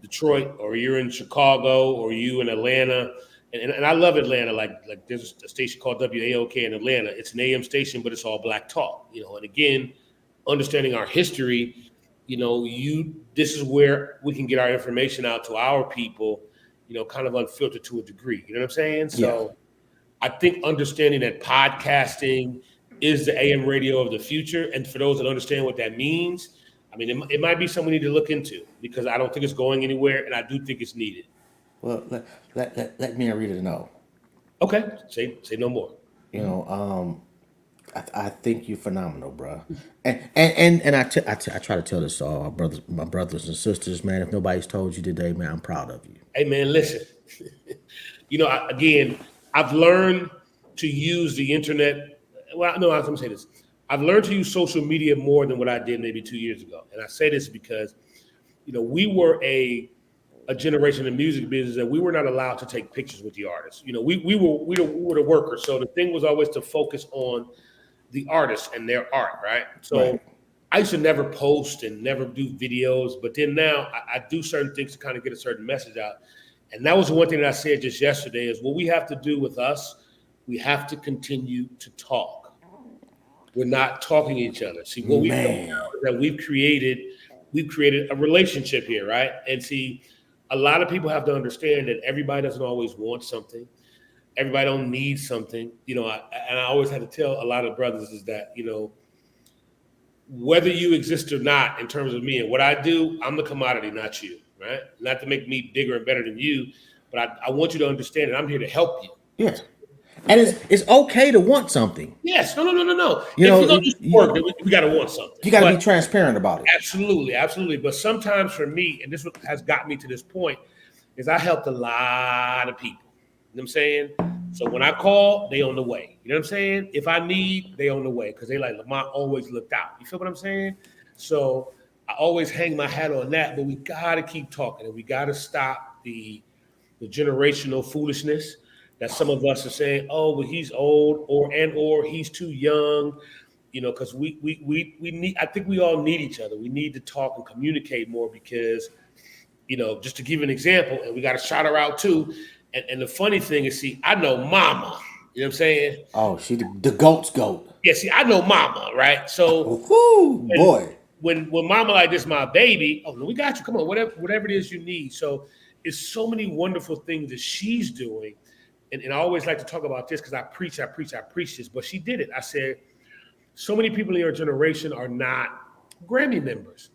Speaker 2: Detroit or you're in Chicago or you in Atlanta, and I love Atlanta. Like there's a station called WAOK in Atlanta. It's an AM station, but it's all Black talk. And again, understanding our history, this is where we can get our information out to our people, kind of unfiltered to a degree. You know what I'm saying? So I think understanding that podcasting is the AM radio of the future. And for those that understand what that means, I mean, it might be something we need to look into because I don't think it's going anywhere. And I do think it's needed.
Speaker 1: Well, let me and Rita know.
Speaker 2: Okay. Say no more.
Speaker 1: I think you're phenomenal, bro. And I try to tell this to all my brothers and sisters, man. If nobody's told you today, man, I'm proud of you.
Speaker 2: Hey, man, listen. Again, I've learned to use the internet. Well, no, I'm going to say this. I've learned to use social media more than what I did maybe 2 years ago. And I say this because, we were a generation in the music business that we were not allowed to take pictures with the artists. We were the workers. So the thing was always to focus on the artists and their art, right? So I used to never post and never do videos, but then now I do certain things to kind of get a certain message out. And that was the one thing that I said just yesterday is what we have to do with us, we have to continue to talk. We're not talking to each other. See, what we've done now is that we've created a relationship here, right? And see, a lot of people have to understand that everybody doesn't always want something. Everybody don't need something, and I always had to tell a lot of brothers is that, whether you exist or not in terms of me and what I do, I'm the commodity, not you, right? Not to make me bigger and better than you, but I want you to understand that I'm here to help you.
Speaker 1: Yeah. And it's okay to want something.
Speaker 2: Yes. No. If you're going to do work, we got to want something.
Speaker 1: You got to be transparent about it.
Speaker 2: Absolutely. But sometimes for me, and this has got me to this point, is I helped a lot of people. You know what I'm saying? So when I call, they on the way. You know what I'm saying? If I need, they on the way because they like Lamont always looked out. You feel what I'm saying? So I always hang my hat on that, but we got to keep talking and we got to stop the generational foolishness that some of us are saying, oh, well, he's old or he's too young, because we need, I think we all need each other. We need to talk and communicate more because, just to give you an example, and we got to shout her out too. And the funny thing is, see, I know Mama. You know what I'm saying?
Speaker 1: Oh, she the goat's goat.
Speaker 2: Yeah, see, I know Mama, right? So,
Speaker 1: boy,
Speaker 2: when Mama like this, my baby. Oh, no, we got you. Come on, whatever it is you need. So, it's so many wonderful things that she's doing, and I always like to talk about this because I preach this. But she did it. I said, so many people in your generation are not Grammy members,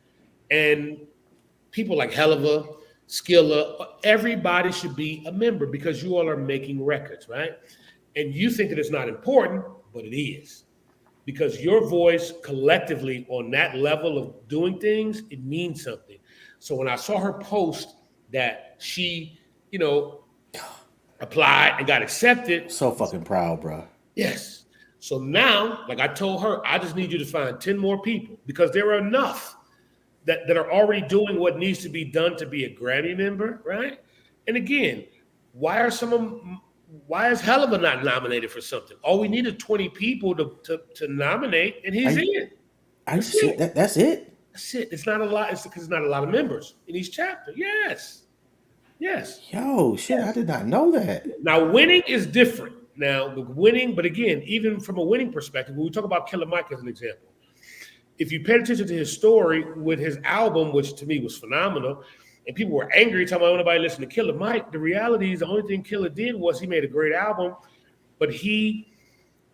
Speaker 2: and people like Helliver, Skilla, everybody should be a member because you all are making records, right? And you think that it's not important, but it is. Because your voice collectively on that level of doing things, it means something. So when I saw her post that she, you know, applied and got accepted,
Speaker 1: So fucking proud, bro.
Speaker 2: yes. So now, like I told her, I just need you to find 10 more people because there are enough that are already doing what needs to be done to be a Grammy member, right? And again, why are some of them, why is Helliver not nominated for something? All we need is 20 people to nominate, and he's in.
Speaker 1: I
Speaker 2: That's
Speaker 1: see
Speaker 2: it.
Speaker 1: that. That's it.
Speaker 2: That's it. It's not a lot. It's because it's not a lot of members in each chapter. Yes. Yes.
Speaker 1: Yo, shit, I
Speaker 2: Yes.
Speaker 1: did not know that.
Speaker 2: Now, winning is different. Now, the winning, but again, even from a winning perspective, when we talk about Killer Mike as an example, if you paid attention to his story with his album, which to me was phenomenal, and people were angry talking about nobody listened to Killer Mike, the reality is the only thing Killer did was he made a great album, but he,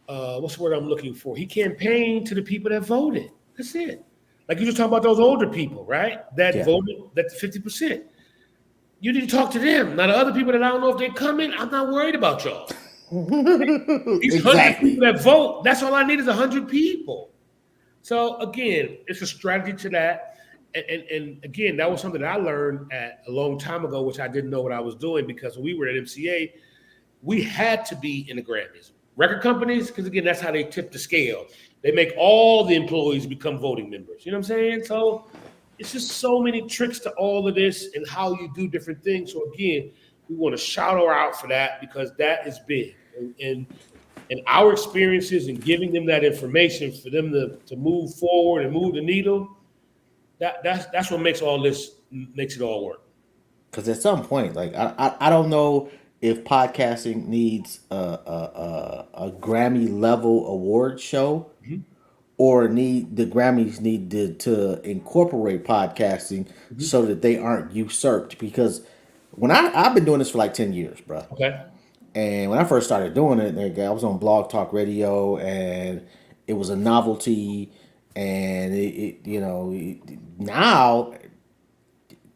Speaker 2: what's the word I'm looking for? He campaigned to the people that voted. That's it. Like you just talking about those older people, right? That voted, that 50%. You need to talk to them. Now the other people that I don't know if they come in, I'm not worried about y'all. These 100 people that vote, that's all I need is 100 people. So again, it's a strategy to that. And again, that was something that I learned a long time ago, which I didn't know what I was doing because when we were at MCA, we had to be in the Grammys. Record companies, because again, that's how they tip the scale. They make all the employees become voting members. You know what I'm saying? So it's just so many tricks to all of this and how you do different things. So again, we want to shout her out for that because that is big. And our experiences and giving them that information for them to move forward and move the needle, that's what makes it all work.
Speaker 1: Because at some point, like I don't know if podcasting needs a Grammy level award show, or the Grammys need to incorporate podcasting so that they aren't usurped. Because when I've been doing this for like 10 years, bro.
Speaker 2: Okay.
Speaker 1: And when I first started doing it, like, I was on Blog Talk Radio, and it was a novelty. And now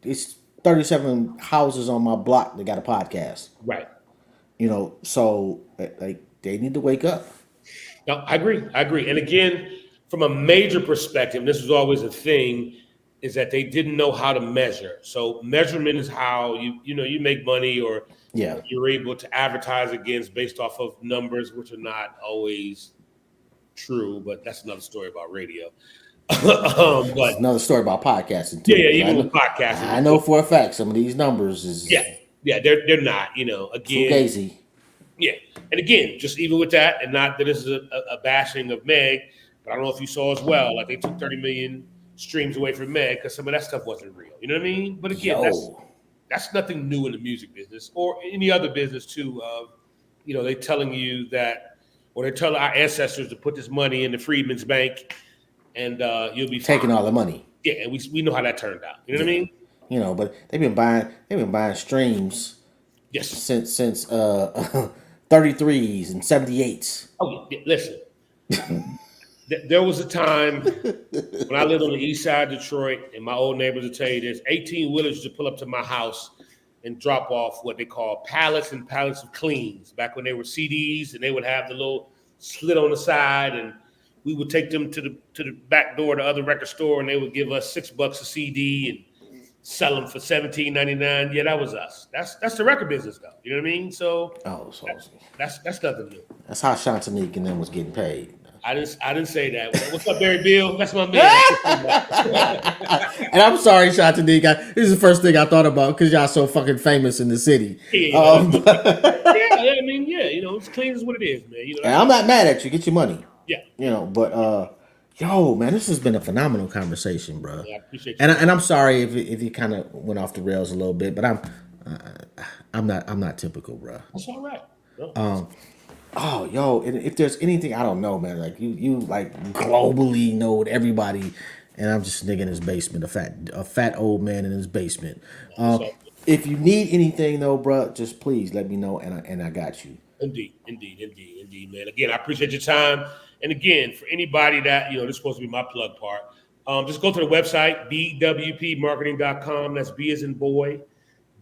Speaker 1: it's 37 houses on my block that got a podcast.
Speaker 2: Right.
Speaker 1: So like they need to wake up.
Speaker 2: No, I agree. And again, from a major perspective, this was always a thing, is that they didn't know how to measure. So measurement is how you make money, or you're able to advertise against based off of numbers, which are not always true, but that's another story about radio.
Speaker 1: But it's another story about podcasting too.
Speaker 2: Yeah, even with podcasting.
Speaker 1: I know for a fact some of these numbers is
Speaker 2: they're not, again.
Speaker 1: Fugazi.
Speaker 2: Yeah. And again, just even with that, and not that this is a bashing of Meg, but I don't know if you saw as well, like they took 30 million streams away from Meg because some of that stuff wasn't real. You know what I mean? But again, that's nothing new in the music business or any other business too. They telling you that, or they're telling our ancestors to put this money in the Freedmen's Bank, and you'll be
Speaker 1: taking
Speaker 2: fine.
Speaker 1: all the money.
Speaker 2: Yeah, and we know how that turned out. You know what I mean?
Speaker 1: But they've been buying streams.
Speaker 2: Yes.
Speaker 1: Since 33s and 78s.
Speaker 2: Oh, yeah, listen. There was a time when I lived on the east side of Detroit, and my old neighbors will tell you this: 18-wheelers to pull up to my house and drop off what they call pallets and pallets of cleans. Back when they were CDs, and they would have the little slit on the side, and we would take them to the back door of the other record store, and they would give us $6 a CD and sell them for $17.99. Yeah, that was us. That's the record business, though. You know what I mean? So that's nothing new.
Speaker 1: That's how Shantanique and them was getting paid.
Speaker 2: I didn't say that. What's up, Barry Bill? That's my man.
Speaker 1: And I'm sorry, Shantanique. This is the first thing I thought about because y'all so fucking famous in the city.
Speaker 2: It's clean as what it is, man.
Speaker 1: And I'm not mad at you. Get your money.
Speaker 2: Yeah.
Speaker 1: But yo, man, this has been a phenomenal conversation, bro.
Speaker 2: Yeah, I appreciate you.
Speaker 1: And I'm sorry if you kind of went off the rails a little bit, but I'm not typical, bro.
Speaker 2: That's all right. No.
Speaker 1: Oh, yo, and if there's anything, I don't know, man. Like you like globally know everybody, and I'm just a nigga in his basement, a fat old man in his basement. If you need anything though, bro, just please let me know, and I got you.
Speaker 2: Indeed, man. Again, I appreciate your time. And again, for anybody that, this is supposed to be my plug part, just go to the website, bwpmarketing.com. That's B as in boy,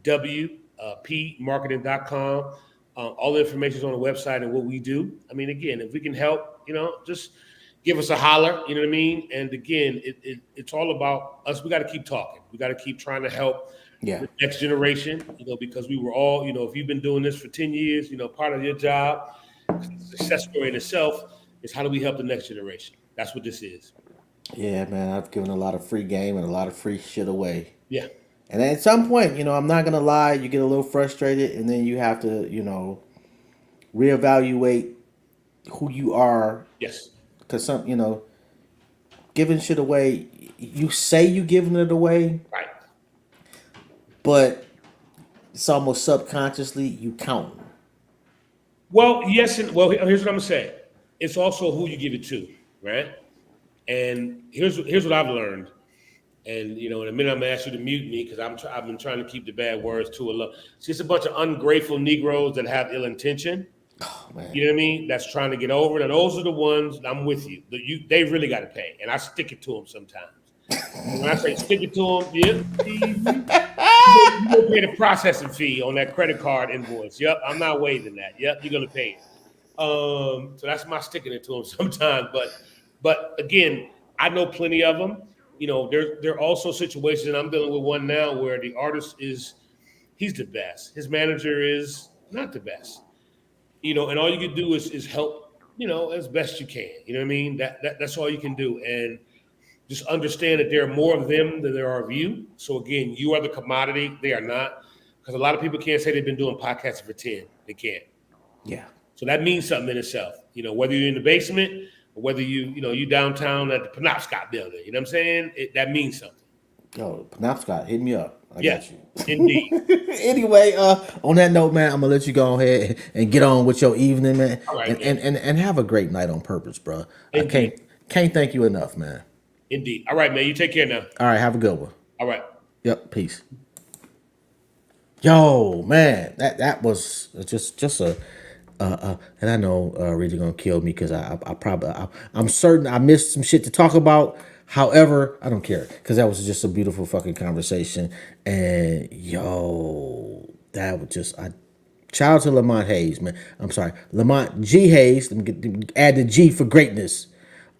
Speaker 2: WP marketing.com. All the information is on the website and what we do. I mean, again, if we can help, just give us a holler. You know what I mean? And again, it's all about us. We got to keep talking. We got to keep trying to help
Speaker 1: Yeah.
Speaker 2: the next generation. Because we were all, if you've been doing this for 10 years, part of your job, the success story in itself is how do we help the next generation? That's what this is.
Speaker 1: Yeah, man. I've given a lot of free game and a lot of free shit away.
Speaker 2: Yeah.
Speaker 1: And at some point, I'm not gonna lie, you get a little frustrated, and then you have to, reevaluate who you are,
Speaker 2: Yes.
Speaker 1: because giving shit away, you say you giving it away,
Speaker 2: Right.
Speaker 1: but it's almost subconsciously you counting.
Speaker 2: Well, yes, and well, here's what I'm gonna say. It's also who you give it to, right? And here's what I've learned. And in a minute I'm gonna ask you to mute me because I've been trying to keep the bad words to a low. See, it's a bunch of ungrateful Negroes that have ill intention.
Speaker 1: Oh man.
Speaker 2: You know what I mean? That's trying to get over it. And those are the ones I'm with you. They really got to pay, and I stick it to them sometimes. And when I say stick it to them, you gonna pay the processing fee on that credit card invoice. Yep, I'm not waiving that. Yep, you're gonna pay it. So that's my sticking it to them sometimes. But again, I know plenty of them. There are also situations, and I'm dealing with one now where the artist he's the best. His manager is not the best. And all you can do is help, as best you can. You know what I mean? That's all you can do. And just understand that there are more of them than there are of you. So again, you are the commodity. They are not. Because a lot of people can't say they've been doing podcasts for 10. They can't.
Speaker 1: Yeah.
Speaker 2: So that means something in itself. Whether you're in the basement or whether you downtown at the Penobscot building. You know what I'm saying? That means something.
Speaker 1: Yo, Penobscot, hit me up. I got you.
Speaker 2: Indeed.
Speaker 1: Anyway, on that note, man, I'm gonna let you go ahead and get on with your evening, man.
Speaker 2: All right,
Speaker 1: and have a great night on purpose, bro.
Speaker 2: Indeed.
Speaker 1: I can't thank you enough, man.
Speaker 2: Indeed. All right, man. You take care now.
Speaker 1: All right, have a good one.
Speaker 2: All right.
Speaker 1: Yep, peace. Yo, man, that was just a and I know Rita gonna kill me because I'm certain I missed some shit to talk about. However, I don't care because that was just a beautiful fucking conversation. And yo, that was just shout out to Lamont Hayes, man. I'm sorry, Lamont G Hayes. Let me add the G for greatness.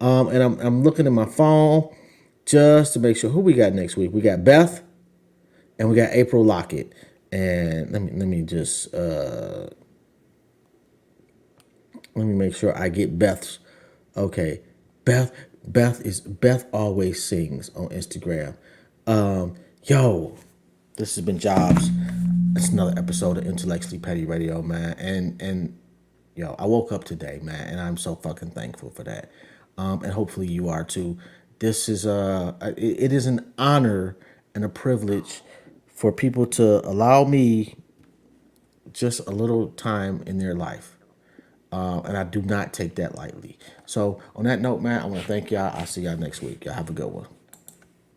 Speaker 1: And I'm looking at my phone just to make sure who we got next week. We got Beth, and we got April Lockett. And let me just let me make sure I get Beth's. Okay, Beth always sings on Instagram. Yo, this has been Jobs. It's another episode of Intellectually Petty Radio, man. And yo, I woke up today, man, and I'm so fucking thankful for that. And hopefully you are too. This is it is an honor and a privilege for people to allow me just a little time in their life. And I do not take that lightly. So on that note, man, I want to thank y'all. I'll see y'all next week. Y'all have a good one.